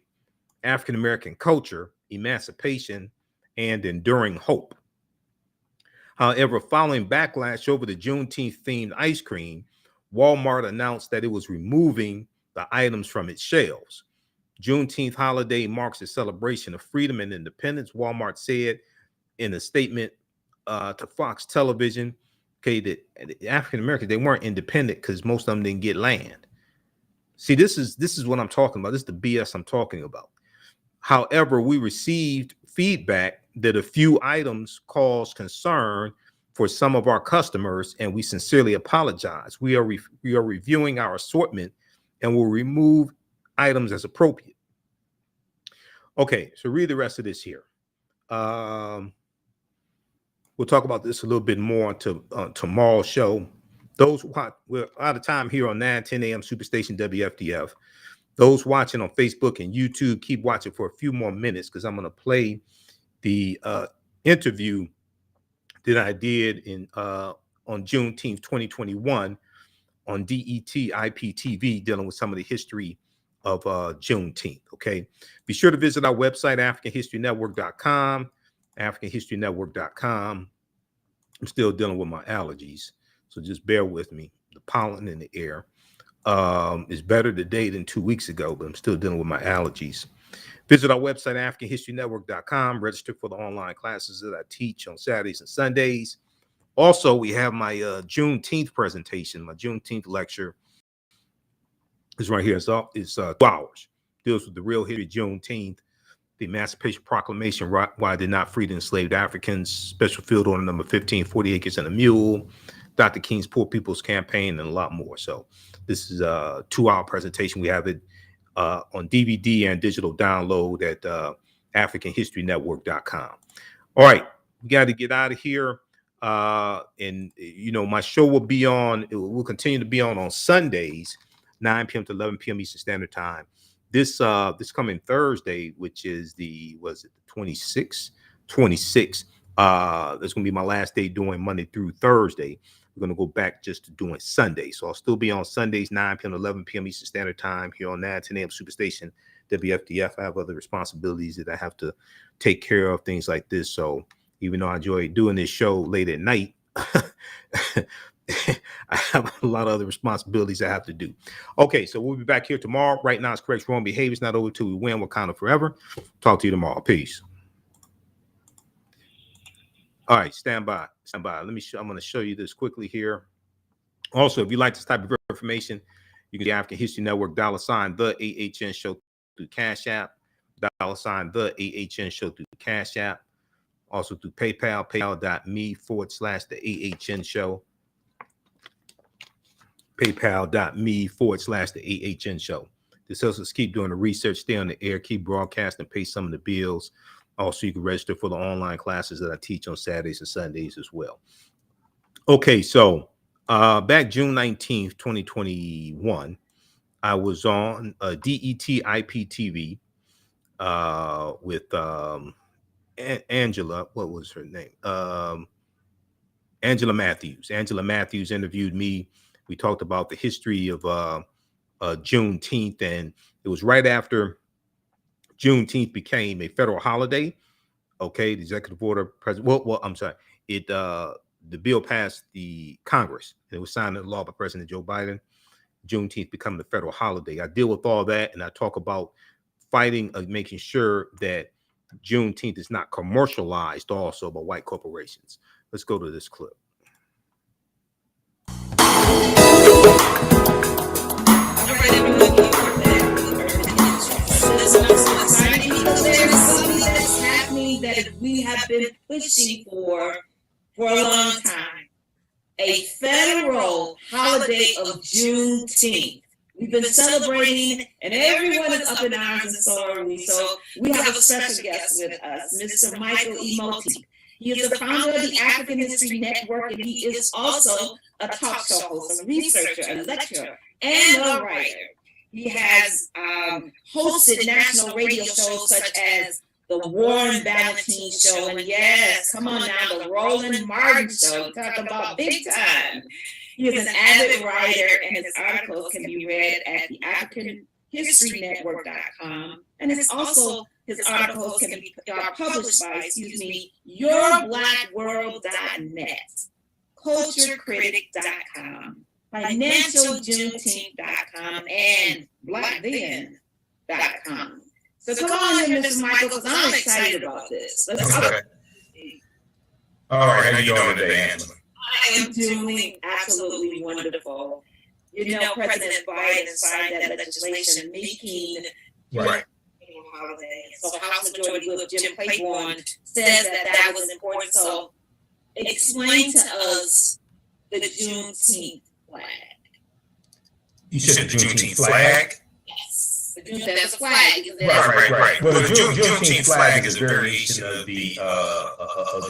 African-American culture, emancipation, and enduring hope. However, following backlash over the Juneteenth-themed ice cream, Walmart announced that it was removing the items from its shelves. Juneteenth holiday marks a celebration of freedom and independence, Walmart said in a statement to Fox Television. Okay, that African Americans, they weren't independent because most of them didn't get land. See, this is what I'm talking about. This is the BS I'm talking about. However, we received feedback that a few items caused concern for some of our customers, and we sincerely apologize. We are reviewing our assortment and will remove items as appropriate. Okay, so read the rest of this here. We'll talk about this a little bit more on tomorrow's show. Those we're out of time here on 9:10 a.m. Superstation WFDF. Those watching on Facebook and YouTube, keep watching for a few more minutes because I'm going to play the interview that I did on Juneteenth 2021 on DET IPTV, dealing with some of the history of Juneteenth. Okay, be sure to visit our website, AfricanHistoryNetwork.com. AfricanHistoryNetwork.com. I'm still dealing with my allergies, so just bear with me. The pollen in the air is better today than 2 weeks ago, but I'm still dealing with my allergies. Visit our website, AfricanHistoryNetwork.com. Register for the online classes that I teach on Saturdays and Sundays. Also, we have my Juneteenth presentation, my Juneteenth lecture is right here. It's 2 hours. Deals with the real history of Juneteenth, the Emancipation Proclamation, why did not free the enslaved Africans, Special Field Order number 15, 40 Acres and a Mule, Dr. King's Poor People's Campaign, and a lot more. So this is a 2-hour presentation. We have it on DVD and digital download at AfricanHistoryNetwork.com. All right, we got to get out of here. And, you know, my show will be on, it will continue to be on Sundays, 9 p.m. to 11 p.m. Eastern Standard Time. This coming Thursday, which is the 26th? 26th. That's going to be my last day doing Monday through Thursday. We're going to go back just to doing Sunday. So I'll still be on Sundays, 9 p.m. to 11 p.m. Eastern Standard Time here on 9:10 a.m. Superstation WFDF. I have other responsibilities that I have to take care of, things like this. So even though I enjoy doing this show late at night, I have a lot of other responsibilities I have to do. Okay, so we'll be back here tomorrow. Right now, it's correct wrong behavior. It's not over till we win. Wakanda forever. Talk to you tomorrow. Peace. All right, stand by. Stand by. I'm going to show you this quickly here. Also, if you like this type of information, you can get African History Network, $ the AHN Show through Cash App, $ the AHN Show through Cash App. Also through PayPal, paypal.me/the AHN Show. PayPal.me/the AHN Show. This helps us keep doing the research, stay on the air, keep broadcasting, pay some of the bills. Also, you can register for the online classes that I teach on Saturdays and Sundays as well. Okay, so back June 19th, 2021, I was on DET IPTV with Angela. What was her name? Angela Matthews. Angela Matthews interviewed me. We talked about the history of Juneteenth, and it was right after Juneteenth became a federal holiday. Okay, the executive order, president. I'm sorry. The bill passed the Congress, and it was signed into law by President Joe Biden. Juneteenth becoming the federal holiday. I deal with all that, and I talk about fighting, making sure that Juneteenth is not commercialized also by white corporations. Let's go to this clip. That we have been pushing for a long time. A federal holiday of Juneteenth. We've been celebrating, and everyone is up in arms, and so are we. So we have a special guest with us, Mr. Michael Imhotep. He is the founder of the African History Network, and he is also a talk show host, a researcher, a lecturer, and a writer. He has hosted national radio shows such as the Warren Ballantine Show, and yes, come on now, the Roland Martin Show. Talk about big time. He is an avid writer, and his articles can be read at the AfricanHistoryNetwork.com, and his articles can be published by, YourBlackWorld.net, CultureCritic.com, FinancialJuneteenth.com, and BlackThen.com. So come on in, Mrs. Michael, because I'm excited about this. Okay. All right, how you doing today, Angela? I am doing absolutely wonderful. You know, President Biden signed that legislation making Right. holiday. So House Majority Whip Jim Claiborne says that was important. So explain to us the Juneteenth flag. You said the Juneteenth flag? Yes. That's a flag. Right. Well, the Juneteenth flag is a variation of the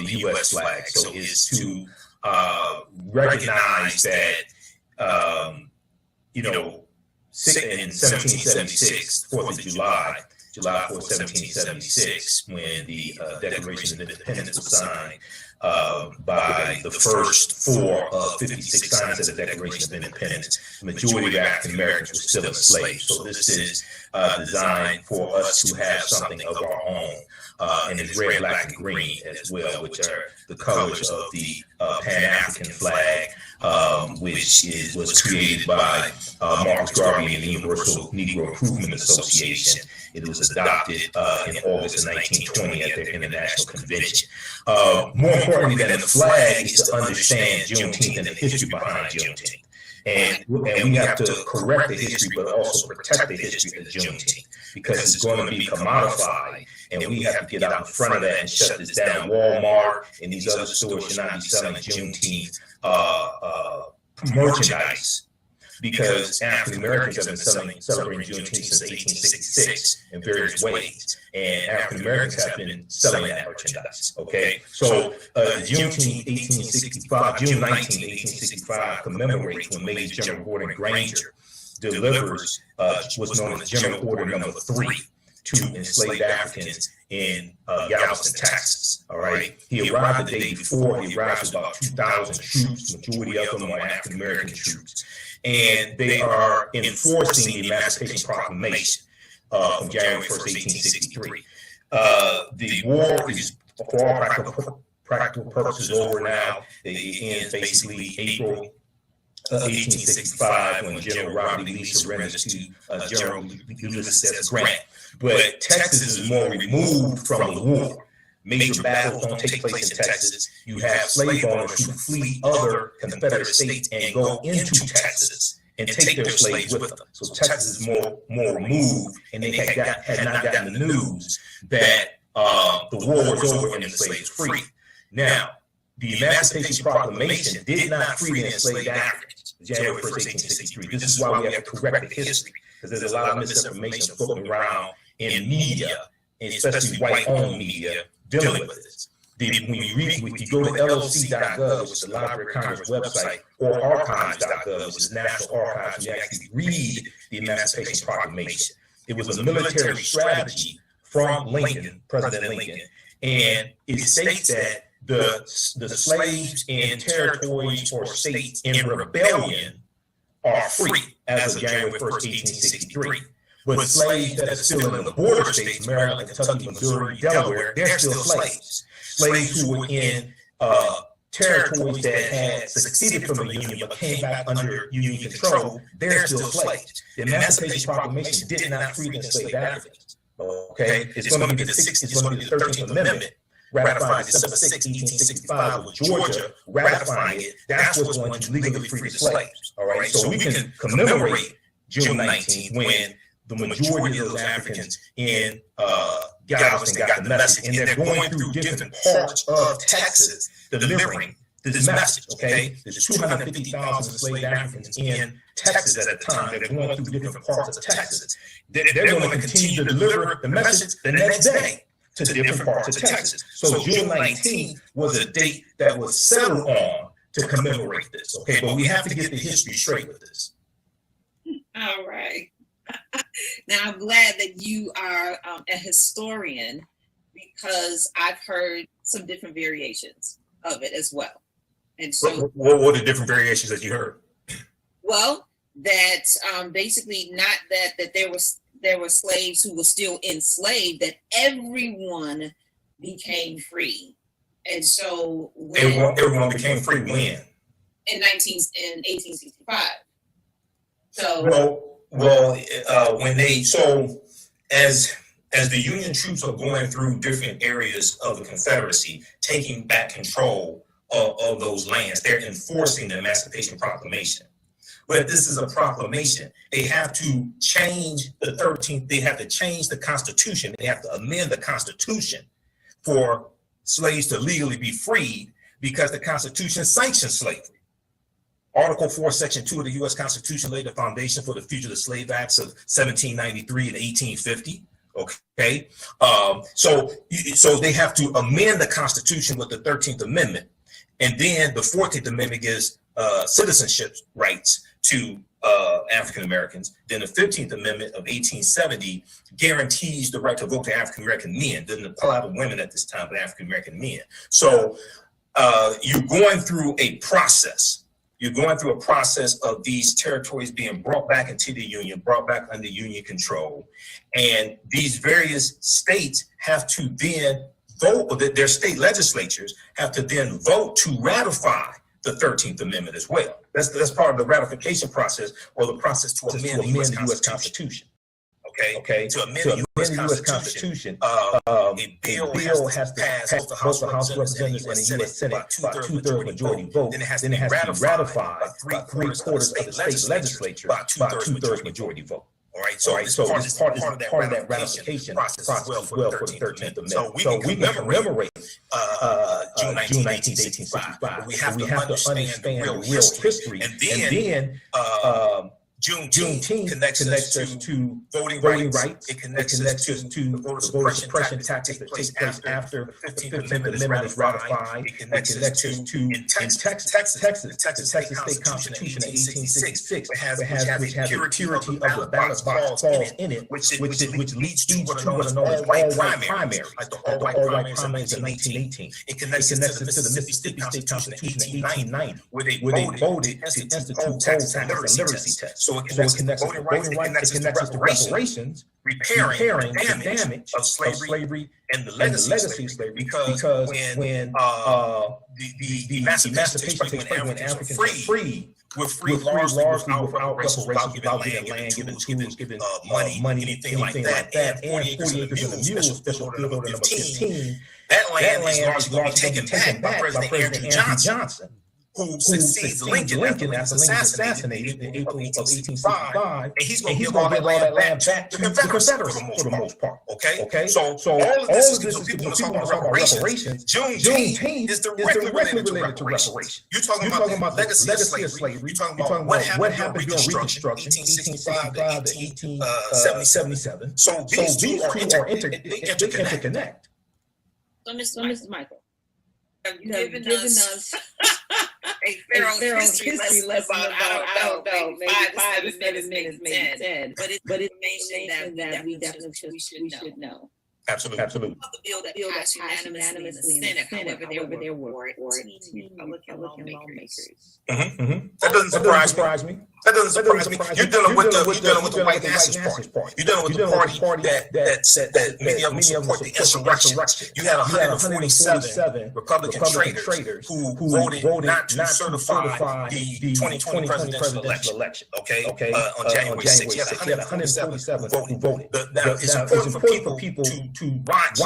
U.S. flag. So it's to recognize that, in 1776, 4th of July 4th, 1776, when the Declaration of Independence was signed by the first 4 of 56 signs of the Declaration of Independence, the majority of African Americans were still enslaved. So this is designed for us to have something of our own. And it's red, black, and green as well, which are the colors of the Pan-African flag, which was created by Marcus Garvey and the Universal Negro Improvement Association. It was adopted in August of 1920 at their International Convention. More importantly than the flag is to understand Juneteenth and the history behind Juneteenth. And we have to correct the history, but also protect the history of Juneteenth, because it's going to be commodified, and we have to get out in front of that and shut this down. Walmart and these other stores should not be selling Juneteenth merchandise, because African Americans have been celebrating Juneteenth since 1866 in various ways, and African Americans have been selling that merchandise. Okay, so Juneteenth 1865, June 19, 1865, commemorates when Major General Gordon Granger delivers what's known as General Order Number 3 to enslaved Africans in Galveston, Texas. All right, he arrived the day before. He arrived with about 2,000 troops, majority of them are African American troops, and they are enforcing the Emancipation Proclamation from January 1st, 1863. The war is, for all practical purposes, over now. It ends basically April 1865, when General Robert E. Lee surrenders to General Ulysses S. Grant. But Texas is more removed from the war. Major battles don't take place in Texas. You have slave owners who flee other Confederate states and go into Texas and take their slaves with them. So Texas is more removed, and they had not gotten the news that the war was over and the slaves free. Now, the Emancipation Proclamation did not free the enslaved Africans, January 1st, 1863. This is why we have to correct the history, because there's a lot of misinformation floating around in media, especially white-owned media, dealing with this. When you go to LOC.gov, which is the Library of Congress website, or archives.gov, which is National Archives, you actually read the Emancipation Proclamation. It was a military strategy from Lincoln, President Lincoln, and it states that the slaves in territories or states in rebellion are free as of January 1st, 1863. But slaves that are still in the border states, Maryland, Kentucky, Missouri, Delaware, they're still slaves. Slaves who were in territories that had seceded from the Union but came back under Union control, they're still slaves. The Emancipation Proclamation did not free the enslaved Africans. Okay, it's going to be the 13th Amendment, ratified December 6, 1865, with Georgia ratifying it. That's what's going to legally free the slaves. All right, so we can commemorate June 19th when the majority of those Africans in Galveston got the message, and they're going through different parts of Texas delivering this message. Okay, there's 250,000 enslaved Africans in Texas at the time. They're going through different parts of Texas. They're going to continue to deliver the message the next day to different parts of Texas. So June 19th was a date that was settled on to commemorate this. Okay, but we have to get the history straight with this. All right. Now, I'm glad that you are a historian, because I've heard some different variations of it as well. And so, what were the different variations that you heard? well, that basically not that there were slaves who were still enslaved, that everyone became free. And so everyone became free when? In 1865. So as the Union troops are going through different areas of the Confederacy, taking back control of those lands, they're enforcing the Emancipation Proclamation. But this is a proclamation. They have to change the 13th. They have to change the Constitution. They have to amend the Constitution for slaves to legally be freed, because the Constitution sanctions slavery. Article 4, Section 2 of the U.S. Constitution laid the foundation for the Fugitive Slave Acts of 1793 and 1850. Okay, so they have to amend the Constitution with the 13th Amendment, and then the 14th Amendment gives citizenship rights to African Americans. Then the 15th Amendment of 1870 guarantees the right to vote to African American men. Doesn't apply to women at this time, but African American men. So you're going through a process. You're going through a process of these territories being brought back into the Union, brought back under Union control. And these various states have to then vote, or their state legislatures have to then vote to ratify the 13th Amendment as well. That's part of the ratification process, or the process to amend the U.S. Constitution. Okay. To amend the U.S. Constitution, a bill has to pass both the House of Representatives and the U.S. Senate by two-thirds majority vote. Then it has to be ratified by three-quarters of the state legislature by two-thirds majority vote. All right, so it's part of that ratification process as well for the 13th Amendment. So we commemorate June 19, 1865, but we have to understand the real history. And then Juneteenth connects us to voting rights. It connects us to the voter suppression tactics that take place after the 15th Amendment is ratified. It connects us to in Texas, the Texas State Constitution of 1866, which has purity of the ballot box clause in it, which leads to what are known as all-white primaries, like the all-white primaries in 1918. It connects us to the Mississippi State Constitution of 1890, where they voted to institute poll tax and literacy tests. So it connects us to voting rights, it connects us to reparations, repairing the damage of slavery and the legacy of slavery, because when the emancipation takes place when Africans are free, we're free largely without reparations, without giving land, giving tools, giving money, anything like that. And 40 acres of the Mule, Special Field Order number 15, that land is largely taken back by President Andrew Johnson, who succeeds Lincoln after Lincoln is assassinated in April of 1865, and he's going to give all that land back to the Confederacy for the most part. Okay. So all of this is when people want to talk about reparations. Juneteenth is directly related to reparations. You're talking about the legacy of slavery. You're talking about what happened during Reconstruction, 1865 to 1877. So these two are interconnect. So, Mr. Michael, you have given us a thorough history lesson about, I don't know, maybe 5 to 7 minutes, maybe 10. But it's information that we definitely should know. Absolutely. The bill that passed unanimously in the Senate, however, there were 14 Republican lawmakers. That doesn't surprise me. You're dealing with the white nationalist party. You're dealing with the party that said that many of them support the insurrection. You had 147 Republican traitors who voted not to certify the 2020 presidential election. On January 6th. You had 147 who voted. Now, it's important for people to watch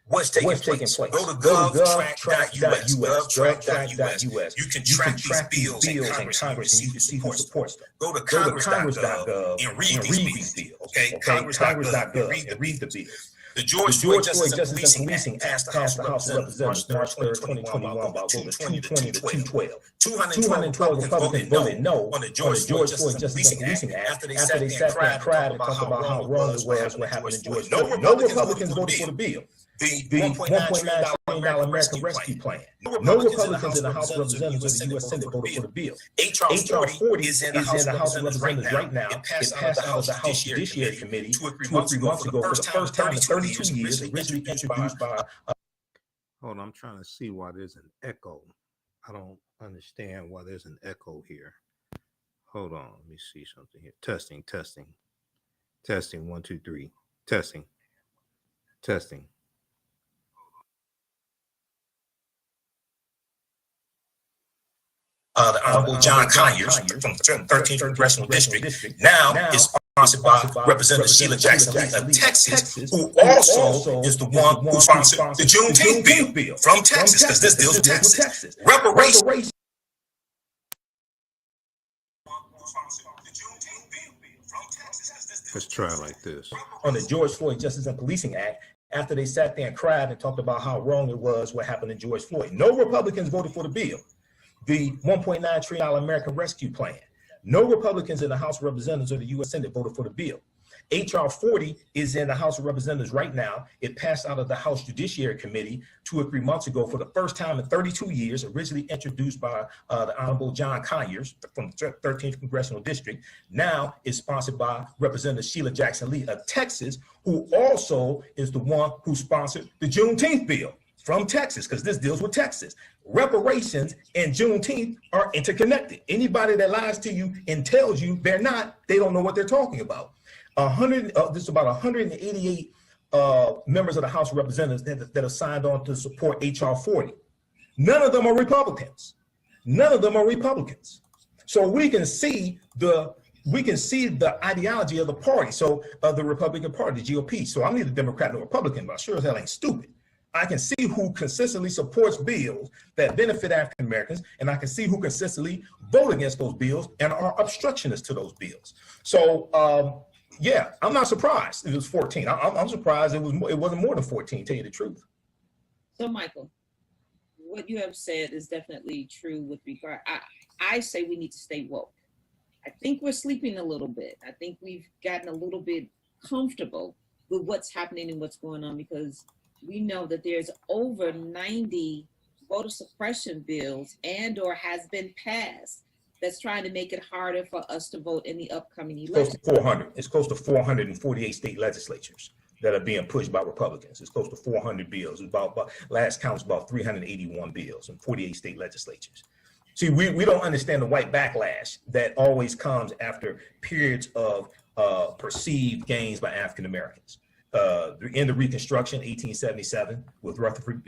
what's taking place. Go to gov.track.us. Gov.track.us. You can track these bills in Congress and you can see who supports them. Go to congress.gov and read these bills. Congress.gov and read the bills. The George Floyd Justice and Policing Act passed the House of Representatives March 3rd, 2021 by voting 220 to 212. 212 Republicans voted no on the George Floyd Justice and Policing Act after they sat there and cried and talked about how wrong it was what happened in George Floyd. No Republicans voted for the bill. the $1.9 trillion American Rescue Plan. No Republicans in the House of Representatives or the U.S. Senate voted for the bill. H.R. 40 is in the House of Representatives right now. It passed out of the House Judiciary Committee 2 or 3 months ago for the first time in 32 years, originally introduced by... Hold on, I'm trying to see why there's an echo. I don't understand why there's an echo here. Hold on, let me see something here. Testing. 1, 2, 3. Testing. The Honorable John Conyers from the 13th Congressional District now is sponsored by Representative Sheila Jackson Lee of Texas, who also is the one who sponsored the Juneteenth bill from Texas, because this deals with Texas. Reparations. Let's try like this. On the George Floyd Justice and Policing Act, after they sat there and cried and talked about how wrong it was what happened to George Floyd. No Republicans voted for the bill. The $1.9 trillion American Rescue Plan. No Republicans in the House of Representatives or the U.S. Senate voted for the bill. H.R. 40 is in the House of Representatives right now. It passed out of the House Judiciary Committee 2 or 3 months ago for the first time in 32 years, originally introduced by the Honorable John Conyers from the 13th Congressional District. Now is sponsored by Representative Sheila Jackson Lee of Texas, who also is the one who sponsored the Juneteenth bill from Texas, because this deals with Texas. Reparations and Juneteenth are interconnected. Anybody that lies to you and tells you they're not, they don't know what they're talking about. This is about 188 members of the House of Representatives that have signed on to support H.R. 40. None of them are Republicans. So we can see the ideology of the party. So the Republican Party, the GOP. So I'm neither Democrat nor Republican, but I sure as hell ain't stupid. I can see who consistently supports bills that benefit African Americans, and I can see who consistently vote against those bills and are obstructionists to those bills. So yeah, I'm not surprised it was 14. I'm surprised it wasn't more than 14, tell you the truth. So Michael, what you have said is definitely true with regard. I say we need to stay woke. I think we're sleeping a little bit. I think we've gotten a little bit comfortable with what's happening and what's going on, because we know that there's over 90 voter suppression bills and or has been passed that's trying to make it harder for us to vote in the upcoming election. Close to 400. It's close to 448 state legislatures that are being pushed by Republicans. It's close to 400 bills. It's about last count was about 381 bills in 48 state legislatures. See, we don't understand the white backlash that always comes after periods of perceived gains by African Americans. In the Reconstruction, 1877, with Rutherford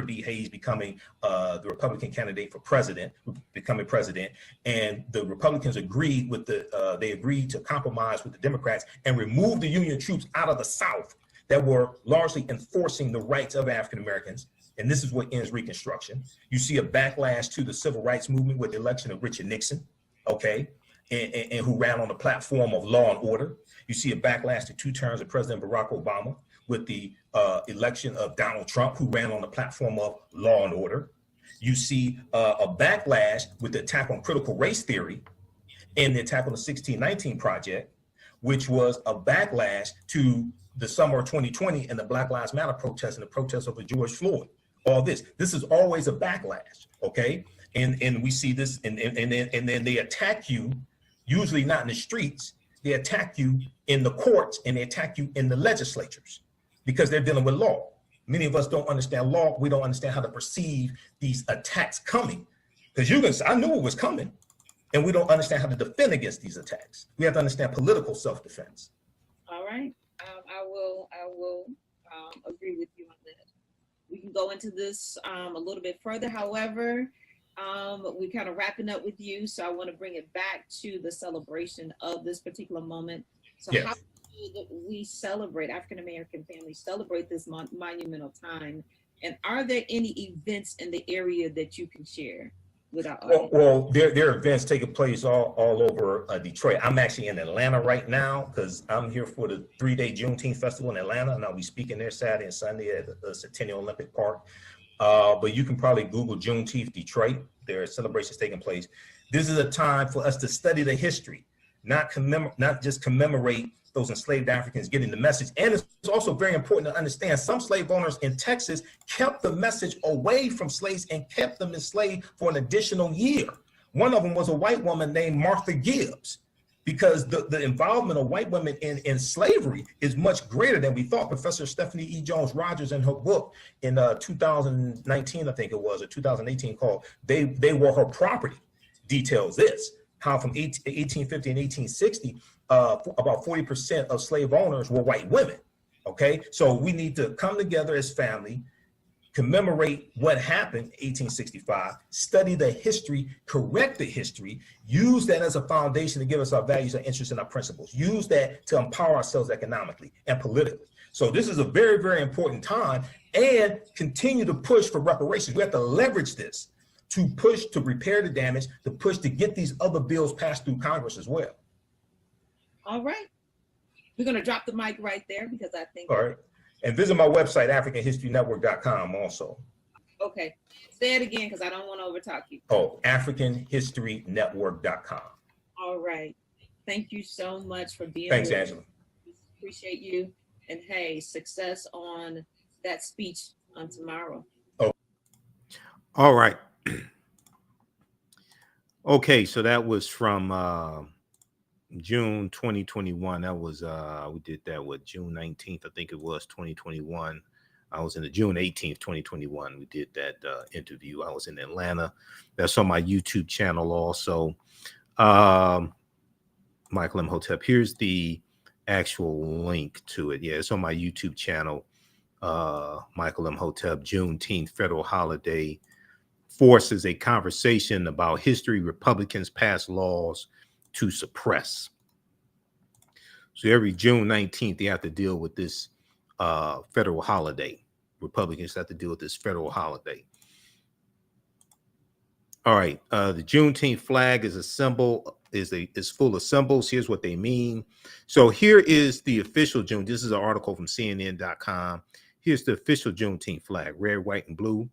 B. Hayes becoming the Republican candidate for president, and the Republicans agreed with they agreed to compromise with the Democrats and remove the Union troops out of the South that were largely enforcing the rights of African Americans. And this is what ends Reconstruction. You see a backlash to the civil rights movement with the election of Richard Nixon, okay, and who ran on the platform of law and order. You see a backlash to 2 terms of President Barack Obama with the election of Donald Trump, who ran on the platform of law and order. You see a backlash with the attack on critical race theory and the attack on the 1619 Project, which was a backlash to the summer of 2020 and the Black Lives Matter protests and the protests over George Floyd. All this is always a backlash, okay? And we see this, and then they attack you, usually not in the streets. They attack you in the courts and they attack you in the legislatures because they're dealing with law. Many of us don't understand law. We don't understand how to perceive these attacks coming, because I knew it was coming, and we don't understand how to defend against these attacks. We have to understand political self-defense. All right, I will agree with you on that. We can go into this a little bit further. However, we're kind of wrapping up with you, so I want to bring it back to the celebration of this particular moment. So yes. How do we celebrate, African American families celebrate this monumental time, and are there any events in the area that you can share with our audience? Well, there are events taking place all over Detroit. I'm actually in Atlanta right now because I'm here for the 3-day Juneteenth Festival in Atlanta, and I'll be speaking there Saturday and Sunday at the Centennial Olympic Park. But you can probably Google Juneteenth Detroit. There are celebrations taking place. This is a time for us to study the history, not just commemorate those enslaved Africans getting the message. And it's also very important to understand some slave owners in Texas kept the message away from slaves and kept them enslaved for an additional year. One of them was a white woman named Martha Gibbs, because the involvement of white women in slavery is much greater than we thought. Professor Stephanie E. Jones Rogers, in her book in 2019, I think it was, or 2018, called They Were Her Property, details this, how from 1850 and 1860, about 40% of slave owners were white women. Okay, so we need to come together as family, commemorate what happened in 1865, study the history, correct the history, use that as a foundation to give us our values, our interests, and our principles. Use that to empower ourselves economically and politically. So this is a very, very important time, and continue to push for reparations. We have to leverage this to push to repair the damage, to push to get these other bills passed through Congress as well. All right. We're going to drop the mic right there because I think. All right. And visit my website, AfricanHistoryNetwork.com also. Okay. Say it again because I don't want to overtalk you. Oh, AfricanHistoryNetwork.com. All right. Thank you so much for being Thanks, with Angela. us. Appreciate you. And hey, success on that speech on tomorrow. Oh. All right. Okay, so that was from June 2021. That was we did that with June 19th, I think it was 2021. I was in the June 18th, 2021. We did that interview. I was in Atlanta. That's on my YouTube channel also. Michael Imhotep. Here's the actual link to it. Yeah, it's on my YouTube channel. Michael Imhotep, Juneteenth, federal holiday, forces a conversation about history. Republicans pass laws to suppress. So every June 19th, they have to deal with this federal holiday. Republicans have to deal with this federal holiday. All right. The Juneteenth flag is a symbol, is full of symbols. Here's what they mean. So here is the official June. This is an article from CNN.com. Here's the official Juneteenth flag, red, white, and blue.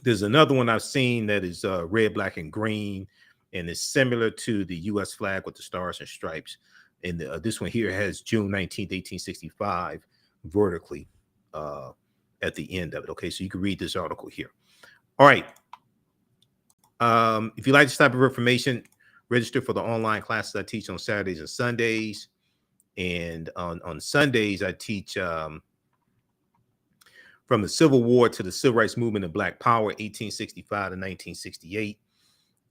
There's another one I've seen that is red, black, and green, and it's similar to the U.S. flag with the stars and stripes. And this one here has June 19th, 1865 vertically at the end of it. Okay, so you can read this article here. All right. If you like this type of information, register for the online classes I teach on Saturdays and Sundays. And on Sundays, I teach from the Civil War to the Civil Rights Movement and Black Power, 1865 to 1968.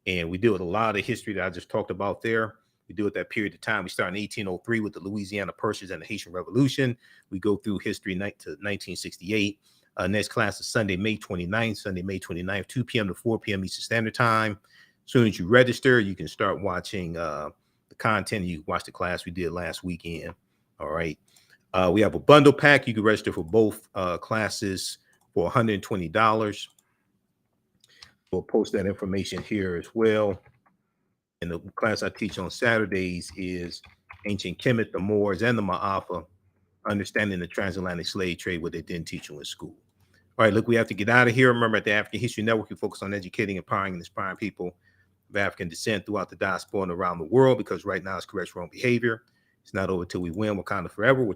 And we deal with a lot of the history that I just talked about there. We deal with that period of time. We start in 1803 with the Louisiana Purchase and the Haitian Revolution. We go through history to 1968. Next class is Sunday, May 29th, 2 p.m. to 4 p.m. Eastern Standard Time. As soon as you register, you can start watching the content. You watch the class we did last weekend. All right. We have a bundle pack. You can register for both classes for $120. We'll post that information here as well. And the class I teach on Saturdays is Ancient Kemet, the Moors, and the Ma'afa, Understanding the Transatlantic Slave Trade, what they didn't teach you in school. All right, look, we have to get out of here. Remember, at the African History Network, we focus on educating, empowering, and inspiring people of African descent throughout the diaspora and around the world, because right now it's correct wrong behavior. It's not over till we win. Wakanda forever.